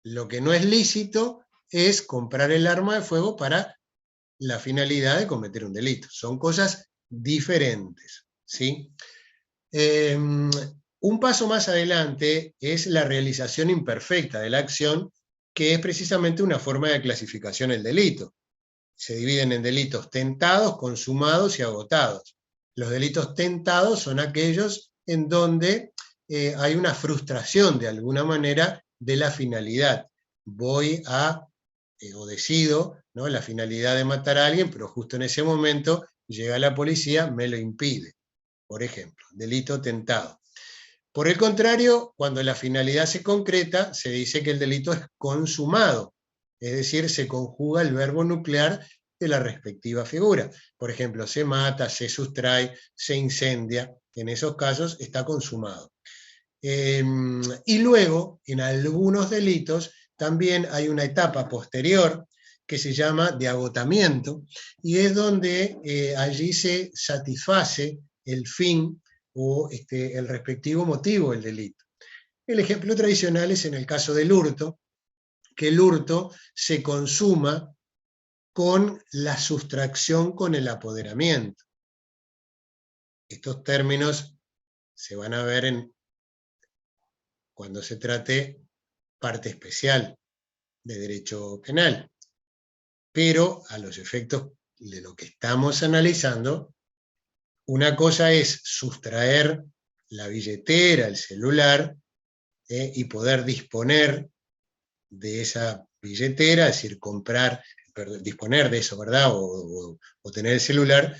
Lo que no es lícito es comprar el arma de fuego para la finalidad de cometer un delito. Son cosas diferentes, ¿sí? Un paso más adelante es la realización imperfecta de la acción, que es precisamente una forma de clasificación del delito. Se dividen en delitos tentados, consumados y agotados. Los delitos tentados son aquellos en donde hay una frustración de alguna manera de la finalidad. Voy a, o decido, ¿no?, la finalidad de matar a alguien, pero justo en ese momento llega la policía, me lo impide. Por ejemplo, delito tentado. Por el contrario, cuando la finalidad se concreta, se dice que el delito es consumado, es decir, se conjuga el verbo nuclear de la respectiva figura. Por ejemplo, se mata, se sustrae, se incendia, en esos casos está consumado. Y luego, en algunos delitos, también hay una etapa posterior que se llama de agotamiento, y es donde allí se satisface el fin o el respectivo motivo del delito. El ejemplo tradicional es en el caso del hurto, que el hurto se consuma con la sustracción con el apoderamiento. Estos términos se van a ver cuando se trate parte especial de derecho penal. Pero a los efectos de lo que estamos analizando, una cosa es sustraer la billetera, el celular, y poder disponer de esa billetera, es decir, disponer de eso, ¿verdad? O tener el celular,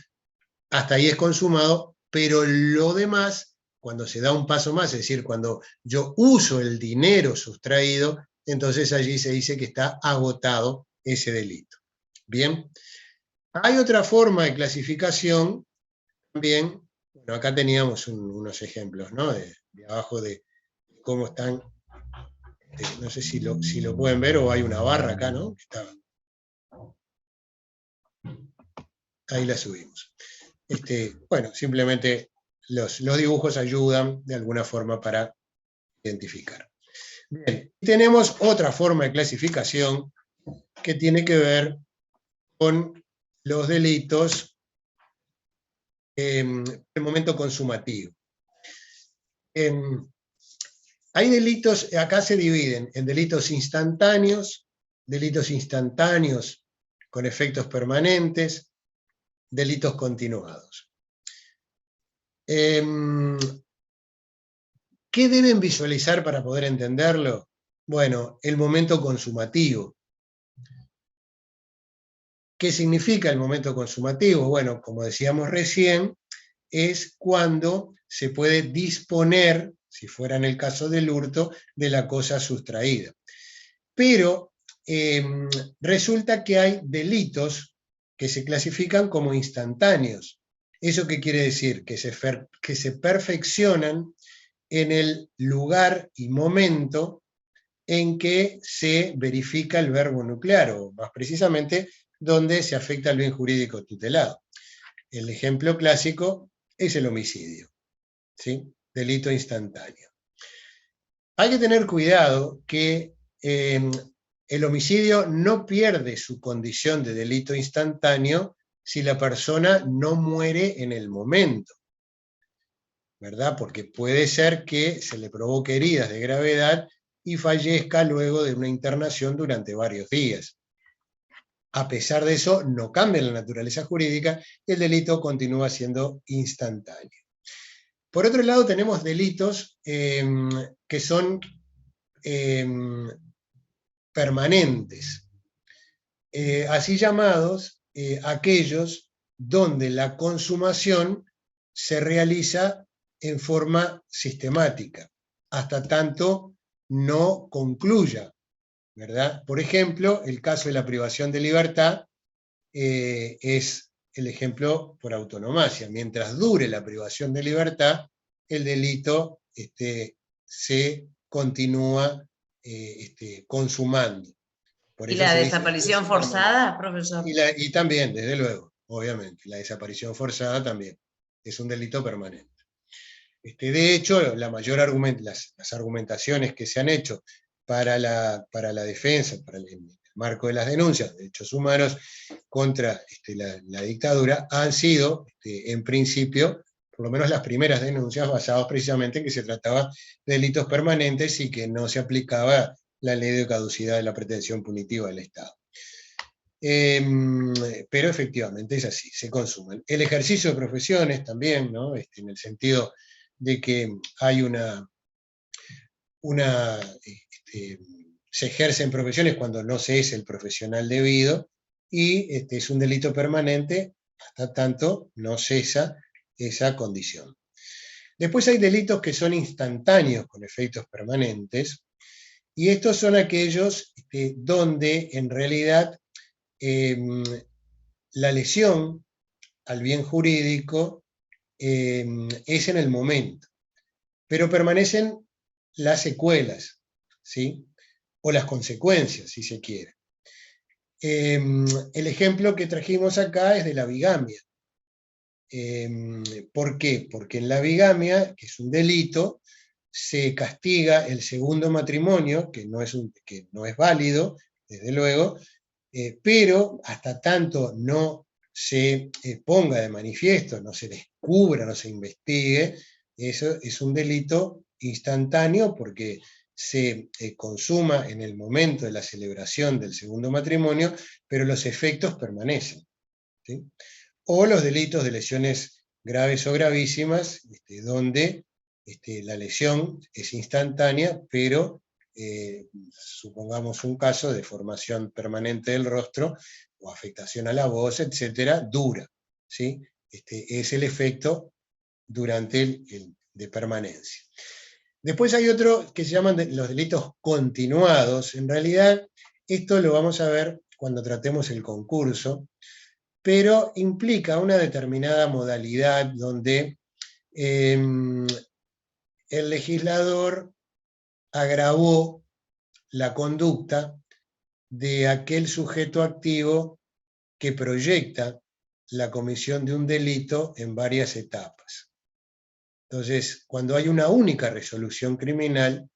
hasta ahí es consumado, pero lo demás, cuando se da un paso más, es decir, cuando yo uso el dinero sustraído, entonces allí se dice que está agotado ese delito. Bien, hay otra forma de clasificación también. Bueno, acá teníamos unos ejemplos, ¿no?, de abajo de cómo están, no sé si lo pueden ver, o hay una barra acá, ¿no? Ahí la subimos. Bueno, simplemente los dibujos ayudan de alguna forma para identificar. Bien, tenemos otra forma de clasificación que tiene que ver con los delitos en el momento consumativo. Hay delitos, acá se dividen en delitos instantáneos con efectos permanentes, delitos continuados. ¿Qué deben visualizar para poder entenderlo? Bueno, el momento consumativo. ¿Qué significa el momento consumativo? Bueno, como decíamos recién, es cuando se puede disponer, si fuera en el caso del hurto, de la cosa sustraída. Pero resulta que hay delitos que se clasifican como instantáneos. ¿Eso qué quiere decir? Que se perfeccionan en el lugar y momento en que se verifica el verbo nuclear, o más precisamente, donde se afecta al bien jurídico tutelado. El ejemplo clásico es el homicidio, ¿sí? Delito instantáneo. Hay que tener cuidado que el homicidio no pierde su condición de delito instantáneo si la persona no muere en el momento, ¿verdad? Porque puede ser que se le provoque heridas de gravedad y fallezca luego de una internación durante varios días. A pesar de eso, no cambia la naturaleza jurídica, el delito continúa siendo instantáneo. Por otro lado, tenemos delitos que son permanentes, así llamados aquellos donde la consumación se realiza en forma sistemática, hasta tanto no concluya, ¿verdad? Por ejemplo, el caso de la privación de libertad es el ejemplo por autonomasia. Mientras dure la privación de libertad, el delito se continúa consumando.
¿Y la desaparición forzada, profesor?
Y también, desde luego, obviamente, la desaparición forzada también es un delito permanente. De hecho, las argumentaciones que se han hecho para la defensa, para el marco de las denuncias de derechos humanos contra la dictadura, han sido, en principio, por lo menos las primeras denuncias, basadas precisamente en que se trataba de delitos permanentes y que no se aplicaba la ley de caducidad de la pretensión punitiva del Estado. Pero efectivamente es así, se consumen. El ejercicio de profesiones también, ¿no? En el sentido de que hay se ejercen profesiones cuando no se es el profesional debido, y es un delito permanente hasta tanto no cesa esa condición. Después hay delitos que son instantáneos con efectos permanentes, y estos son aquellos donde en realidad la lesión al bien jurídico es en el momento, pero permanecen las secuelas, ¿sí? O las consecuencias, si se quiere. El ejemplo que trajimos acá es de la bigamia. ¿Por qué? Porque en la bigamia, que es un delito, se castiga el segundo matrimonio, que no es válido, desde luego, pero hasta tanto no se ponga de manifiesto, no se descubra, no se investigue, eso es un delito instantáneo porque se consuma en el momento de la celebración del segundo matrimonio, pero los efectos permanecen, ¿sí? O los delitos de lesiones graves o gravísimas, donde la lesión es instantánea, pero supongamos un caso de deformación permanente del rostro, o afectación a la voz, etcétera, dura, ¿sí? Es el efecto durante el de permanencia. Después hay otro que se llaman los delitos continuados. En realidad, esto lo vamos a ver cuando tratemos el concurso, pero implica una determinada modalidad donde el legislador agravó la conducta de aquel sujeto activo que proyecta la comisión de un delito en varias etapas. Entonces, cuando hay una única resolución criminal,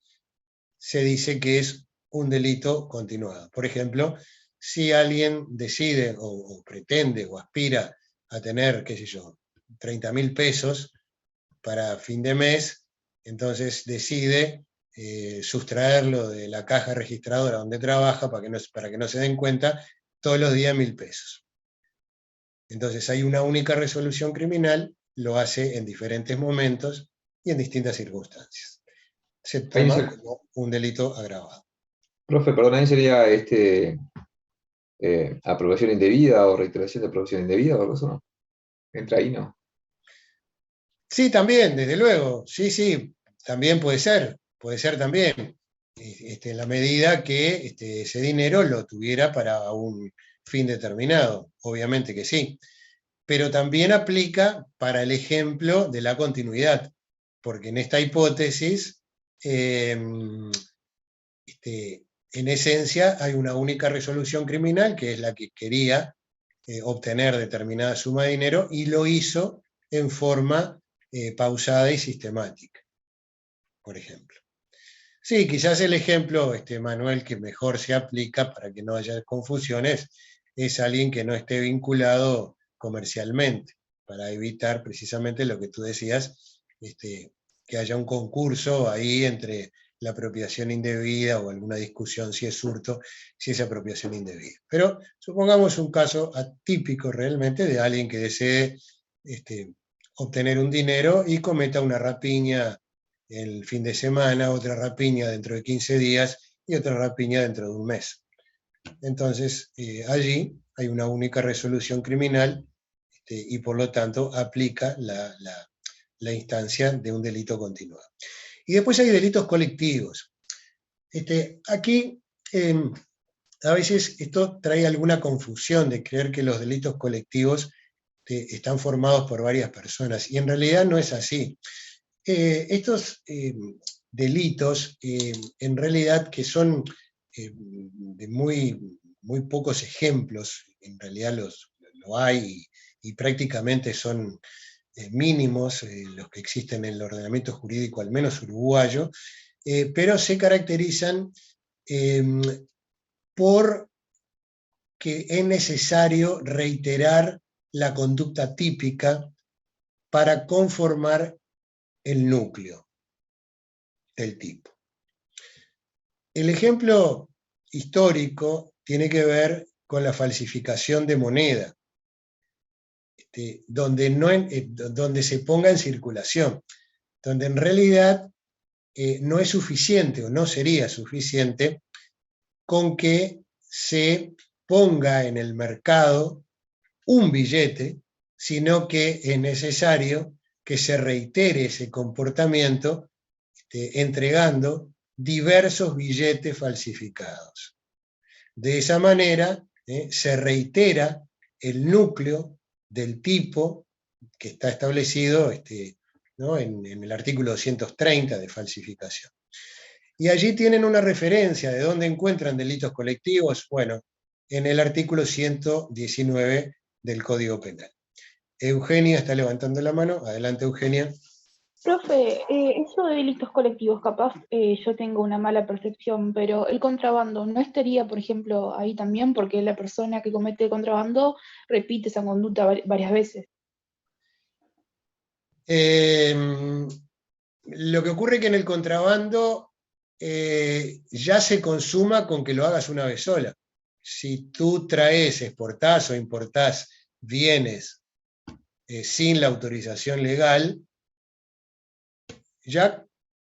se dice que es un delito continuado. Por ejemplo, si alguien decide o pretende o aspira a tener, qué sé yo, 30.000 pesos para fin de mes, entonces decide sustraerlo de la caja registradora donde trabaja para que no se den cuenta todos los días 1.000 pesos. Entonces hay una única resolución criminal, lo hace en diferentes momentos y en distintas circunstancias. se toma como un delito agravado.
Profe, perdón, ahí sería aprobación indebida o reiteración de aprobación indebida o algo así, ¿no? Entra ahí, ¿no?
Sí, también, desde luego, sí, también puede ser también, en la medida que ese dinero lo tuviera para un fin determinado, obviamente que sí, pero también aplica para el ejemplo de la continuidad, porque en esta hipótesis, en esencia, hay una única resolución criminal, que es la que quería obtener determinada suma de dinero, y lo hizo en forma pausada y sistemática, por ejemplo. Sí, quizás el ejemplo, Manuel, que mejor se aplica para que no haya confusiones, es alguien que no esté vinculado comercialmente, para evitar precisamente lo que tú decías, que haya un concurso ahí entre la apropiación indebida o alguna discusión si es hurto, si es apropiación indebida. Pero supongamos un caso atípico realmente de alguien que desee obtener un dinero y cometa una rapiña el fin de semana, otra rapiña dentro de 15 días y otra rapiña dentro de un mes. Entonces, allí hay una única resolución criminal y por lo tanto aplica la instancia de un delito continuado. Y después hay delitos colectivos. Aquí, a veces esto trae alguna confusión de creer que los delitos colectivos están formados por varias personas, y en realidad no es así. Estos delitos, en realidad, que son de muy pocos ejemplos, en realidad lo hay, y prácticamente son mínimos los que existen en el ordenamiento jurídico, al menos uruguayo, pero se caracterizan por que es necesario reiterar la conducta típica para conformar el núcleo del tipo. El ejemplo histórico tiene que ver con la falsificación de moneda, donde se ponga en circulación, donde en realidad no es suficiente o no sería suficiente con que se ponga en el mercado un billete, sino que es necesario que se reitere ese comportamiento entregando diversos billetes falsificados. De esa manera se reitera el núcleo del tipo que está establecido en el artículo 230 de falsificación. Y allí tienen una referencia de dónde encuentran delitos colectivos, bueno, en el artículo 119 del Código Penal. Eugenia está levantando la mano. Adelante, Eugenia.
Profe, eso de delitos colectivos, capaz yo tengo una mala percepción, pero el contrabando no estaría, por ejemplo, ahí también, porque la persona que comete el contrabando repite esa conducta varias veces.
Lo que ocurre es que en el contrabando ya se consuma con que lo hagas una vez sola. Si tú traes, exportás o importás bienes sin la autorización legal, ya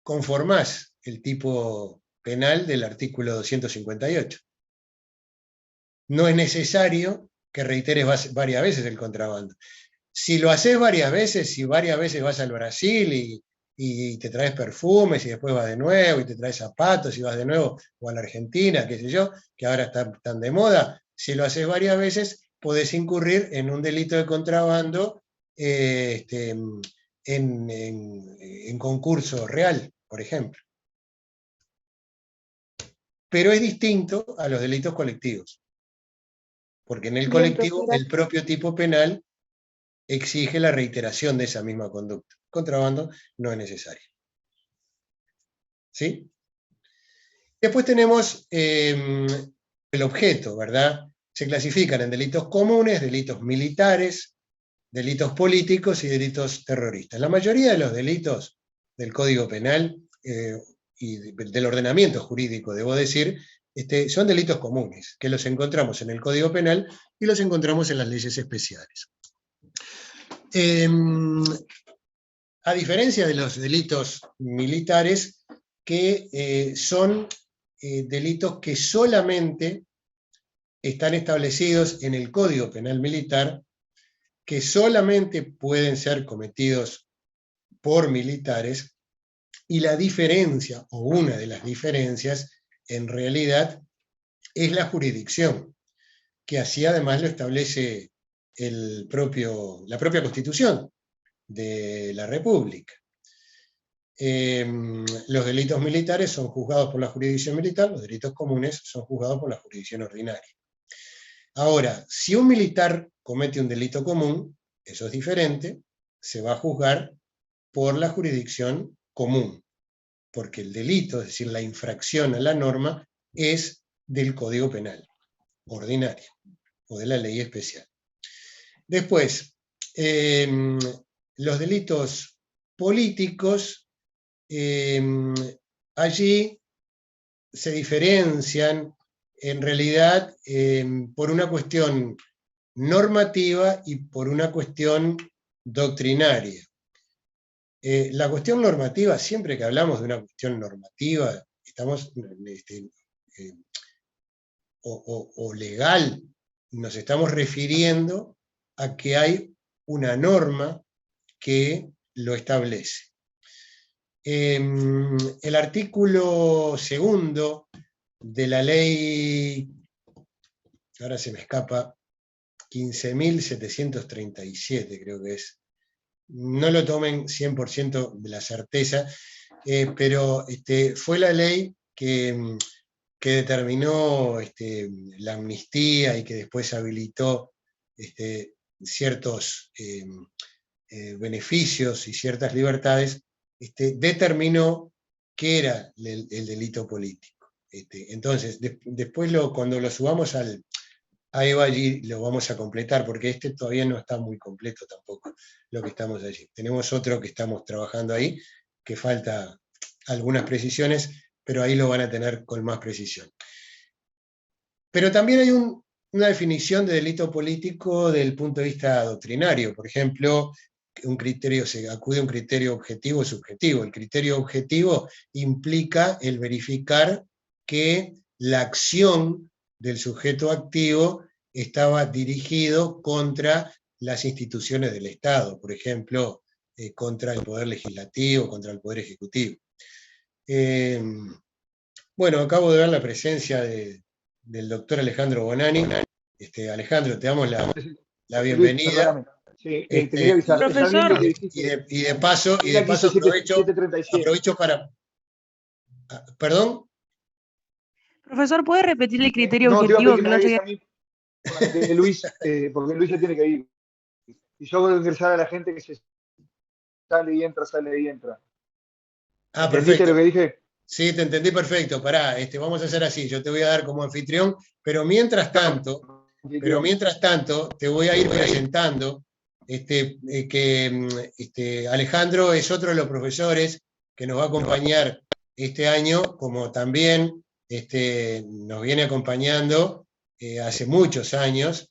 conformás el tipo penal del artículo 258. No es necesario que reiteres varias veces el contrabando. Si lo haces varias veces, si varias veces vas al Brasil y te traes perfumes y después vas de nuevo y te traes zapatos y vas de nuevo, o a la Argentina, qué sé yo, que ahora están de moda, si lo haces varias veces, podés incurrir en un delito de contrabando en concurso real, por ejemplo. Pero es distinto a los delitos colectivos, porque en el colectivo el propio tipo penal exige la reiteración de esa misma conducta. Contrabando no es necesario. ¿Sí? Después tenemos el objeto, ¿verdad? Se clasifican en delitos comunes, delitos militares, delitos políticos y delitos terroristas. La mayoría de los delitos del Código Penal y del ordenamiento jurídico, debo decir, son delitos comunes, que los encontramos en el Código Penal y los encontramos en las leyes especiales. A diferencia de los delitos militares, que son delitos que solamente están establecidos en el Código Penal Militar, que solamente pueden ser cometidos por militares, y la diferencia, o una de las diferencias, en realidad, es la jurisdicción, que así además lo establece la propia Constitución de la República. Los delitos militares son juzgados por la jurisdicción militar, los delitos comunes son juzgados por la jurisdicción ordinaria. Ahora, si un militar comete un delito común, eso es diferente, se va a juzgar por la jurisdicción común, porque el delito, es decir, la infracción a la norma, es del Código Penal ordinario, o de la ley especial. Después, los delitos políticos, allí se diferencian en realidad por una cuestión normativa y por una cuestión doctrinaria. La cuestión normativa, siempre que hablamos de una cuestión normativa, estamos, o legal, nos estamos refiriendo a que hay una norma que lo establece. El artículo 2 de la ley, ahora se me escapa, 15.737 creo que es, no lo tomen 100% de la certeza, pero fue la ley que determinó la amnistía y que después habilitó ciertos beneficios y ciertas libertades, determinó qué era el delito político. Entonces, después cuando lo subamos a EVA allí lo vamos a completar, porque todavía no está muy completo tampoco, lo que estamos allí. Tenemos otro que estamos trabajando ahí, que falta algunas precisiones, pero ahí lo van a tener con más precisión. Pero también hay una definición de delito político desde el punto de vista doctrinario. Por ejemplo, se acude a un criterio objetivo o subjetivo. El criterio objetivo implica el verificar que la acción del sujeto activo estaba dirigido contra las instituciones del Estado, por ejemplo, contra el Poder Legislativo, contra el Poder Ejecutivo. Bueno, acabo de ver la presencia del doctor Alejandro Bonani. Alejandro, te damos la bienvenida.
Sí, te quería avisar.
Profesor.
Y de paso aprovecho para... ¿Perdón?
Profesor, ¿puede repetir el criterio objetivo?
Que no llegué a mí, de Luis, porque Luis se tiene que ir. Y yo voy a ingresar a la gente que se sale y entra, sale y entra.
Perfecto.
Lo que dije?
Sí, te entendí perfecto. Pará, vamos a hacer así, yo te voy a dar como anfitrión, pero mientras tanto, te voy a ir presentando que Alejandro es otro de los profesores que nos va a acompañar este año, como también nos viene acompañando hace muchos años,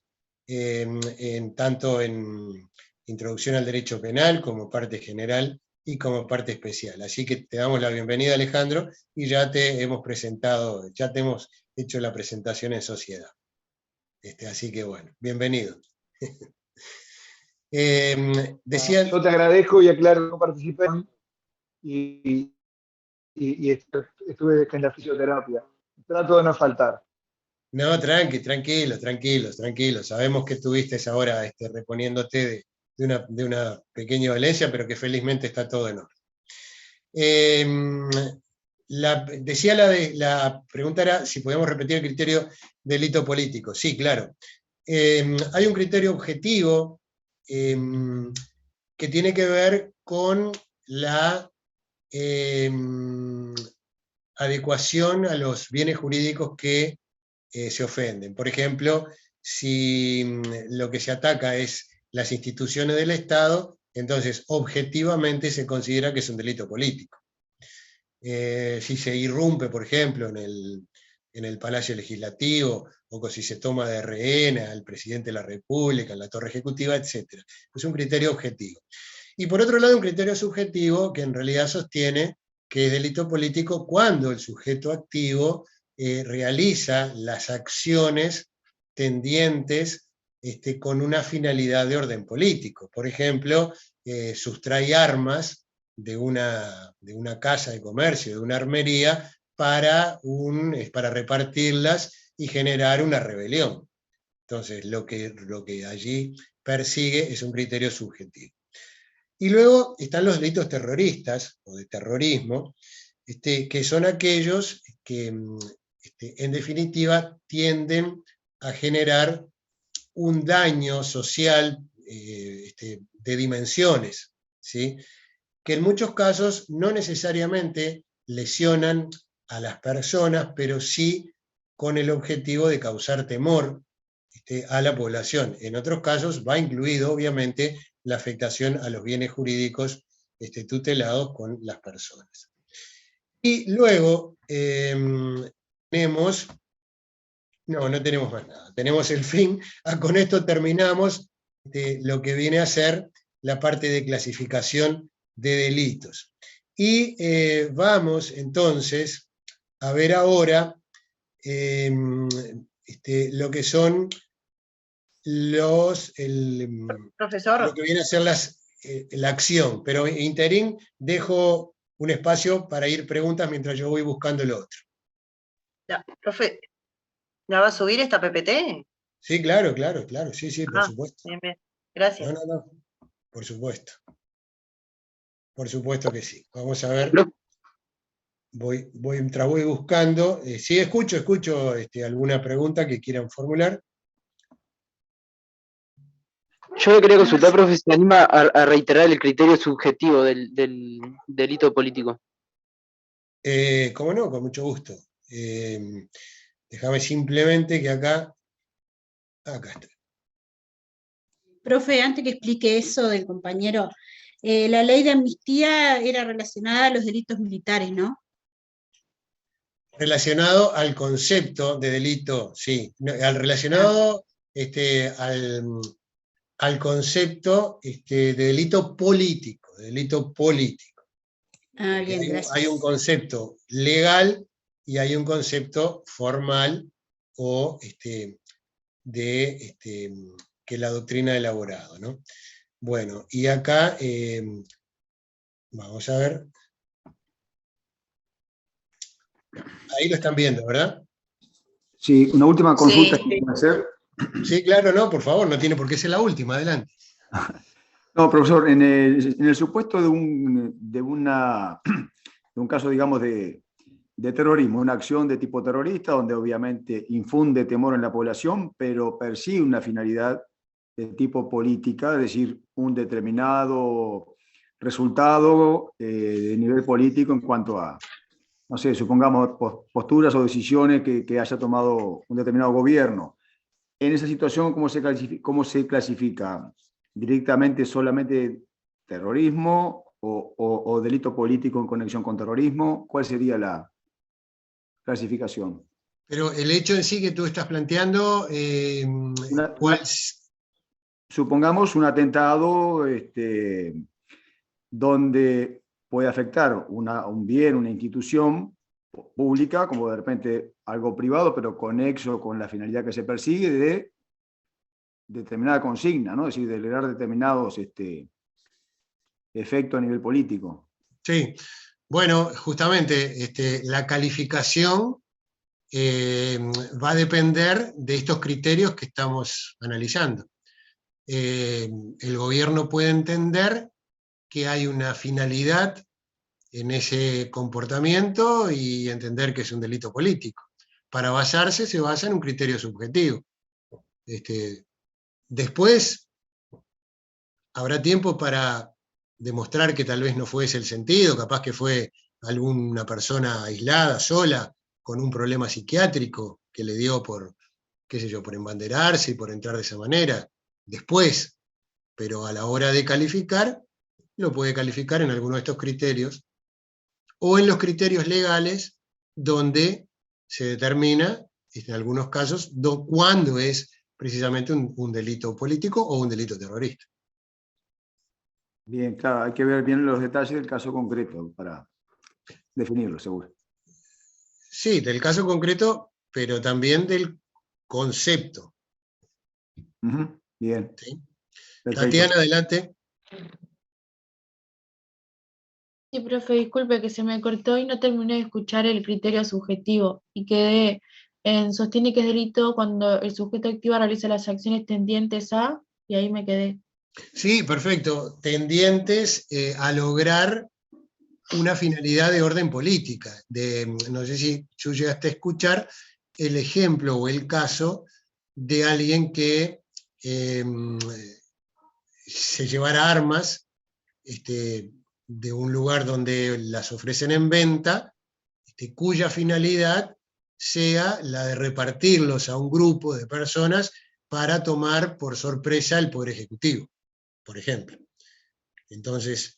tanto en Introducción al Derecho Penal como parte general y como parte especial. Así que te damos la bienvenida, Alejandro, y ya te hemos presentado, ya te hemos hecho la presentación en sociedad. Así que bueno, bienvenido. Decían...
Yo te agradezco y aclaro, no participé y estuve en la fisioterapia. Trato de no faltar.
No, tranquilos. Sabemos que estuviste ahora reponiéndote de una pequeña dolencia, pero que felizmente está todo en orden. La pregunta era si podemos repetir el criterio delito político. Sí, claro. Hay un criterio objetivo que tiene que ver con la adecuación a los bienes jurídicos que se ofenden. Por ejemplo, si lo que se ataca es las instituciones del Estado, entonces objetivamente se considera que es un delito político. Si se irrumpe, por ejemplo, en el Palacio Legislativo, o si se toma de rehén al presidente de la República, en la Torre Ejecutiva, etc. Es un criterio objetivo. Y por otro lado, un criterio subjetivo que en realidad sostiene que es delito político cuando el sujeto activo realiza las acciones tendientes con una finalidad de orden político. Por ejemplo, sustrae armas de una casa de comercio, de una armería, para repartirlas y generar una rebelión. Entonces, lo que allí persigue es un criterio subjetivo. Y luego están los delitos terroristas, o de terrorismo, que son aquellos que, en definitiva, tienden a generar un daño social de dimensiones, ¿sí? Que en muchos casos no necesariamente lesionan a las personas, pero sí con el objetivo de causar temor a la población. En otros casos va incluido, obviamente, la afectación a los bienes jurídicos tutelados con las personas. Y luego tenemos... No tenemos más nada. Tenemos el fin. Con esto terminamos lo que viene a ser la parte de clasificación de delitos. Y vamos entonces a ver ahora lo que son
Profesor.
lo que viene a ser la acción. Pero interín dejo un espacio para ir preguntas mientras yo voy buscando el otro.
Ya, profe. ¿La va a subir esta PPT?
Sí, claro, sí, por supuesto.
Bien. Gracias.
No, por supuesto. Por supuesto que sí. Vamos a ver. Mientras voy buscando. Sí, escucho alguna pregunta que quieran formular.
Yo le quería consultar, profe, si se anima a reiterar el criterio subjetivo del delito político.
¿Cómo no? Con mucho gusto. Déjame simplemente que acá está.
Profe, antes que explique eso del compañero, la ley de amnistía era relacionada a los delitos militares, ¿no?
Relacionado al concepto de delito, sí. Relacionado al concepto de delito político.
Bien, gracias.
Hay un concepto legal y hay un concepto formal o que la doctrina ha elaborado, ¿no? Bueno, y acá vamos a ver. Ahí lo están viendo, ¿verdad?
Sí, una última consulta que quiero hacer.
Sí, claro, no, por favor, no tiene por qué ser la última, adelante.
No, profesor, en el supuesto de un caso, digamos, de terrorismo, una acción de tipo terrorista, donde obviamente infunde temor en la población, pero persigue una finalidad de tipo política, es decir, un determinado resultado de nivel político en cuanto a, no sé, supongamos posturas o decisiones que haya tomado un determinado gobierno. En esa situación, ¿cómo se clasifica? ¿Directamente solamente terrorismo o delito político en conexión con terrorismo? ¿Cuál sería la clasificación?
Pero el hecho en sí que tú estás planteando,
supongamos un atentado donde puede afectar un bien, una institución pública, como de repente algo privado, pero conexo con la finalidad que se persigue de determinada consigna, ¿no? Es decir, de lograr determinados efectos a nivel político.
Sí, bueno, justamente la calificación va a depender de estos criterios que estamos analizando. El gobierno puede entender que hay una finalidad en ese comportamiento y entender que es un delito político. Para basarse, se basa en un criterio subjetivo. Después, habrá tiempo para demostrar que tal vez no fue ese el sentido, capaz que fue alguna persona aislada, sola, con un problema psiquiátrico que le dio por, qué sé yo, por embanderarse y por entrar de esa manera. Después, pero a la hora de calificar, lo puede calificar en alguno de estos criterios, o en los criterios legales, donde se determina, en algunos casos, cuándo es precisamente un delito político o un delito terrorista.
Bien, claro, hay que ver bien los detalles del caso concreto para definirlo, seguro.
Sí, del caso concreto, pero también del concepto.
Bien.
¿Sí?
Perfecto.
Tatiana, adelante.
Sí, profe, disculpe que se me cortó y no terminé de escuchar el criterio subjetivo y quedé en sostiene que es delito cuando el sujeto activo realiza las acciones tendientes a, y ahí me quedé.
Sí, perfecto. Tendientes a lograr una finalidad de orden política. No sé si tú llegaste a escuchar el ejemplo o el caso de alguien que se llevara armas de un lugar donde las ofrecen en venta, cuya finalidad sea la de repartirlos a un grupo de personas para tomar por sorpresa el Poder Ejecutivo, por ejemplo. Entonces,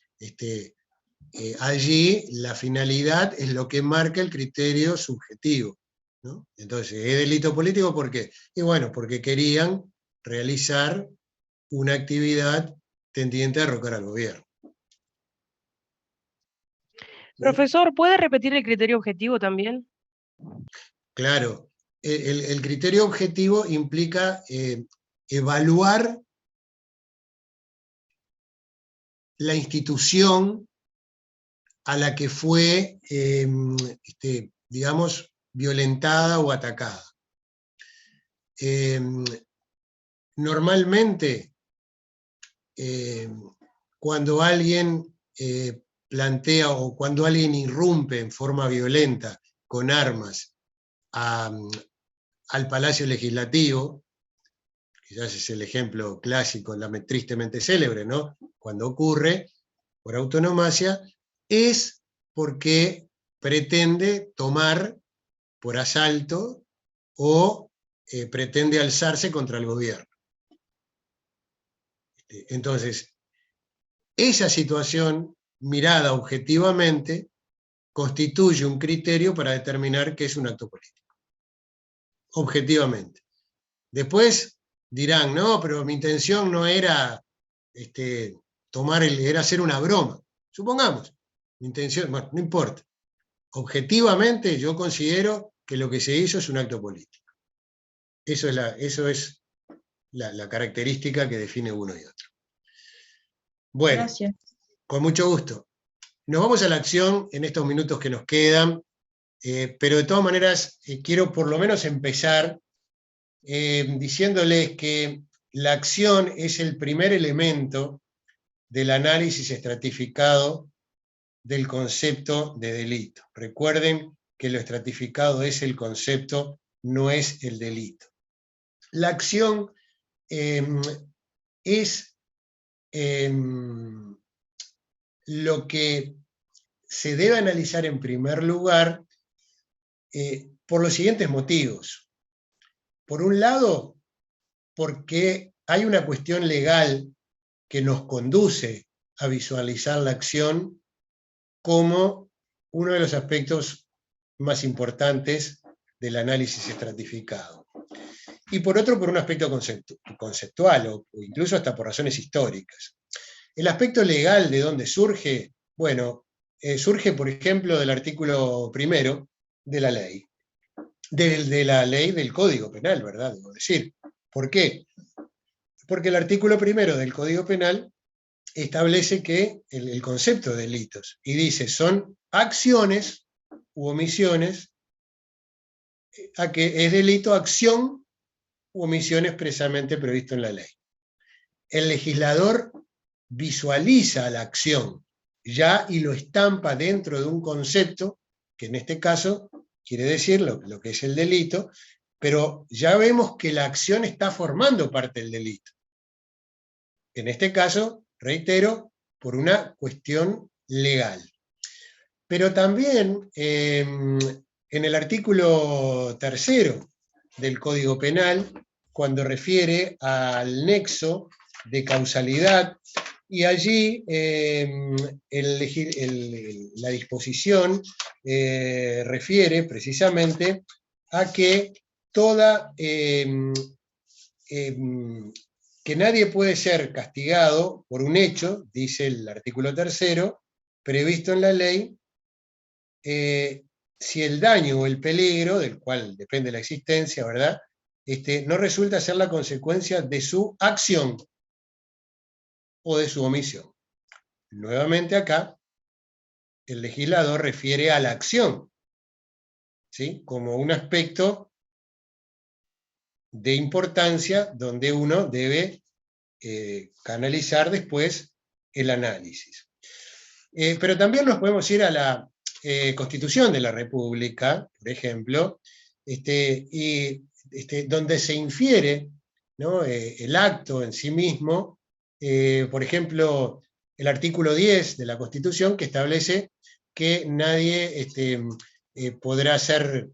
allí la finalidad es lo que marca el criterio subjetivo, ¿no? Entonces, ¿es delito político por qué? Y bueno, porque querían realizar una actividad tendiente a derrocar al gobierno.
Profesor, ¿puede repetir el criterio objetivo también?
Claro, el criterio objetivo implica evaluar la institución a la que fue, digamos, violentada o atacada. Normalmente, cuando alguien plantea o cuando alguien irrumpe en forma violenta con armas al Palacio Legislativo, quizás es el ejemplo clásico, tristemente célebre, ¿no? Cuando ocurre por autonomacia, es porque pretende tomar por asalto o pretende alzarse contra el gobierno. Entonces, esa situación, mirada objetivamente, constituye un criterio para determinar qué es un acto político. Objetivamente. Después dirán, no, pero mi intención no era era hacer una broma. Supongamos, mi intención, bueno, no importa. Objetivamente yo considero que lo que se hizo es un acto político. Eso es la característica que define uno y otro. Bueno,
Gracias.
Con mucho gusto. Nos vamos a la acción en estos minutos que nos quedan, pero de todas maneras quiero por lo menos empezar diciéndoles que la acción es el primer elemento del análisis estratificado del concepto de delito. Recuerden que lo estratificado es el concepto, no es el delito. La acción es lo que se debe analizar en primer lugar por los siguientes motivos. Por un lado, porque hay una cuestión legal que nos conduce a visualizar la acción como uno de los aspectos más importantes del análisis estratificado. Y por otro, por un aspecto conceptual, o incluso hasta por razones históricas. El aspecto legal, ¿de dónde surge? Bueno, surge, por ejemplo, del artículo 1 de la ley. De la ley del Código Penal, ¿verdad? Debo decir. ¿Por qué? Porque el artículo 1 del Código Penal establece que el concepto de delitos, y dice, son acciones u omisiones, a que es delito acción u omisión expresamente previsto en la ley. El legislador visualiza la acción ya y lo estampa dentro de un concepto, que en este caso quiere decir lo que es el delito, pero ya vemos que la acción está formando parte del delito. En este caso, reitero, por una cuestión legal. Pero también en el artículo 3 del Código Penal, cuando refiere al nexo de causalidad, y allí la disposición refiere precisamente a que que nadie puede ser castigado por un hecho, dice el artículo 3, previsto en la ley, si el daño o el peligro, del cual depende la existencia, ¿verdad?, no resulta ser la consecuencia de su acción o de su omisión. Nuevamente acá, el legislador refiere a la acción, ¿sí?, como un aspecto de importancia donde uno debe canalizar después el análisis. Pero también nos podemos ir a la Constitución de la República, por ejemplo, donde se infiere, ¿no?, el acto en sí mismo, por ejemplo, el artículo 10 de la Constitución, que establece que nadie podrá ser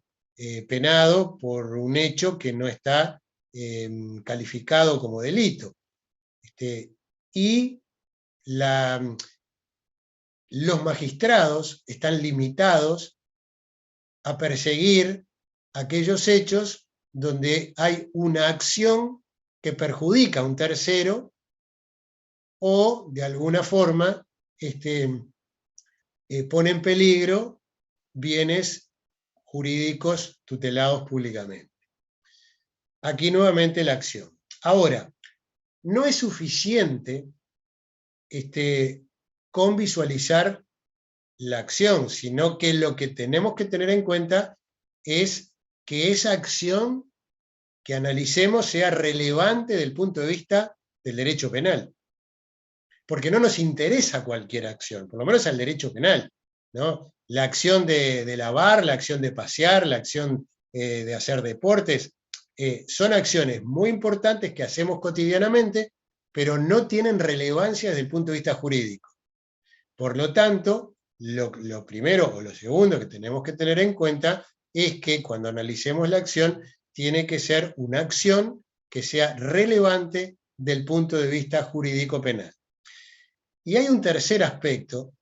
penado por un hecho que no está calificado como delito. Y los magistrados están limitados a perseguir aquellos hechos donde hay una acción que perjudica a un tercero o de alguna forma pone en peligro bienes jurídicos tutelados públicamente. Aquí nuevamente la acción. Ahora, no es suficiente con visualizar la acción, sino que lo que tenemos que tener en cuenta es que esa acción que analicemos sea relevante desde el punto de vista del derecho penal. Porque no nos interesa cualquier acción, por lo menos al derecho penal, ¿no? La acción de lavar, la acción de pasear, la acción de hacer deportes, son acciones muy importantes que hacemos cotidianamente, pero no tienen relevancia desde el punto de vista jurídico. Por lo tanto, lo primero o lo segundo que tenemos que tener en cuenta es que cuando analicemos la acción, tiene que ser una acción que sea relevante del punto de vista jurídico penal. Y hay un tercer aspecto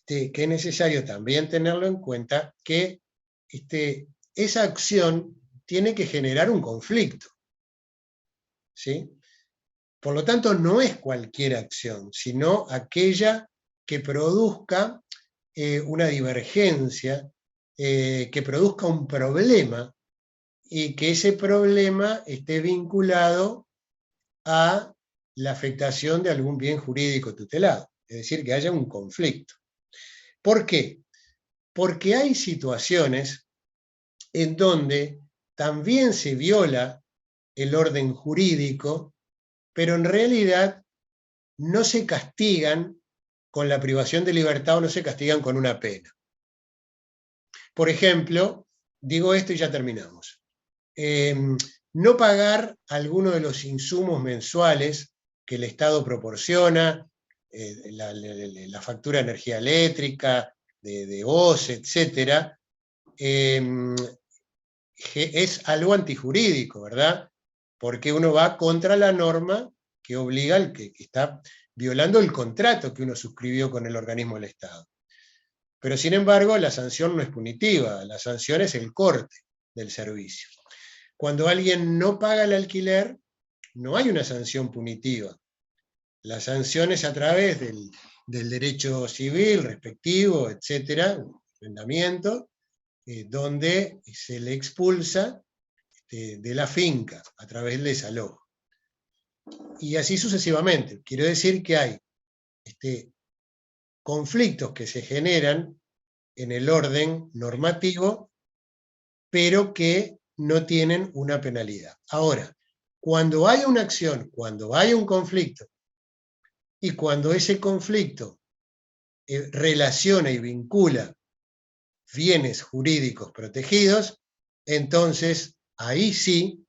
que es necesario también tenerlo en cuenta, que esa acción tiene que generar un conflicto, ¿sí? Por lo tanto, no es cualquier acción, sino aquella que produzca una divergencia, que produzca un problema, y que ese problema esté vinculado a la afectación de algún bien jurídico tutelado, es decir, que haya un conflicto. ¿Por qué? Porque hay situaciones en donde también se viola el orden jurídico, pero en realidad no se castigan con la privación de libertad o no se castigan con una pena. Por ejemplo, digo esto y ya terminamos. No pagar alguno de los insumos mensuales que el Estado proporciona, la factura de energía eléctrica, de OCE, etc., es algo antijurídico, ¿verdad? Porque uno va contra la norma que obliga al que está violando el contrato que uno suscribió con el organismo del Estado. Pero sin embargo, la sanción no es punitiva, la sanción es el corte del servicio. Cuando alguien no paga el alquiler, no hay una sanción punitiva. La sanción es a través del derecho civil respectivo, etcétera, arrendamiento, donde se le expulsa de la finca a través del desalojo. Y así sucesivamente. Quiero decir que hay conflictos que se generan en el orden normativo, pero que no tienen una penalidad. Ahora, cuando hay una acción, cuando hay un conflicto, y cuando ese conflicto relaciona y vincula bienes jurídicos protegidos, entonces ahí sí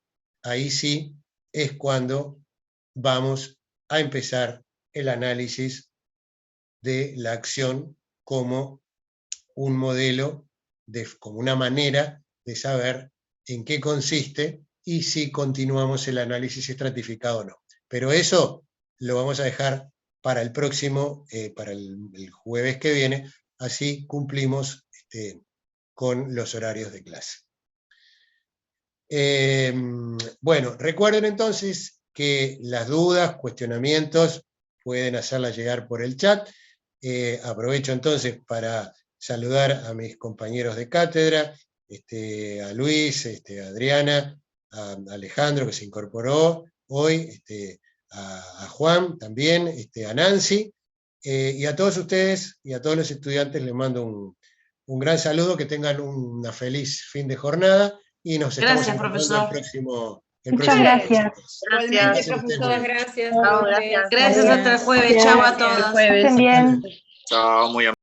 es cuando vamos a empezar el análisis de la acción como un modelo, como una manera de saber en qué consiste y si continuamos el análisis estratificado o no. Pero eso lo vamos a dejar para el próximo, para el jueves que viene, así cumplimos con los horarios de clase. Bueno, recuerden entonces que las dudas, cuestionamientos, pueden hacerlas llegar por el chat. Aprovecho entonces para saludar a mis compañeros de cátedra, a Luis, a Adriana, a Alejandro que se incorporó hoy, a Juan también, a Nancy, y a todos ustedes y a todos los estudiantes les mando un gran saludo, que tengan una feliz fin de jornada y nos estamos encontrando el próximo.
Muchas gracias.
Igualmente, profesor.
Gracias.
Chao, gracias.
Gracias, hasta el jueves. Chao a todos.
Estén bien.
Chao, muy amable.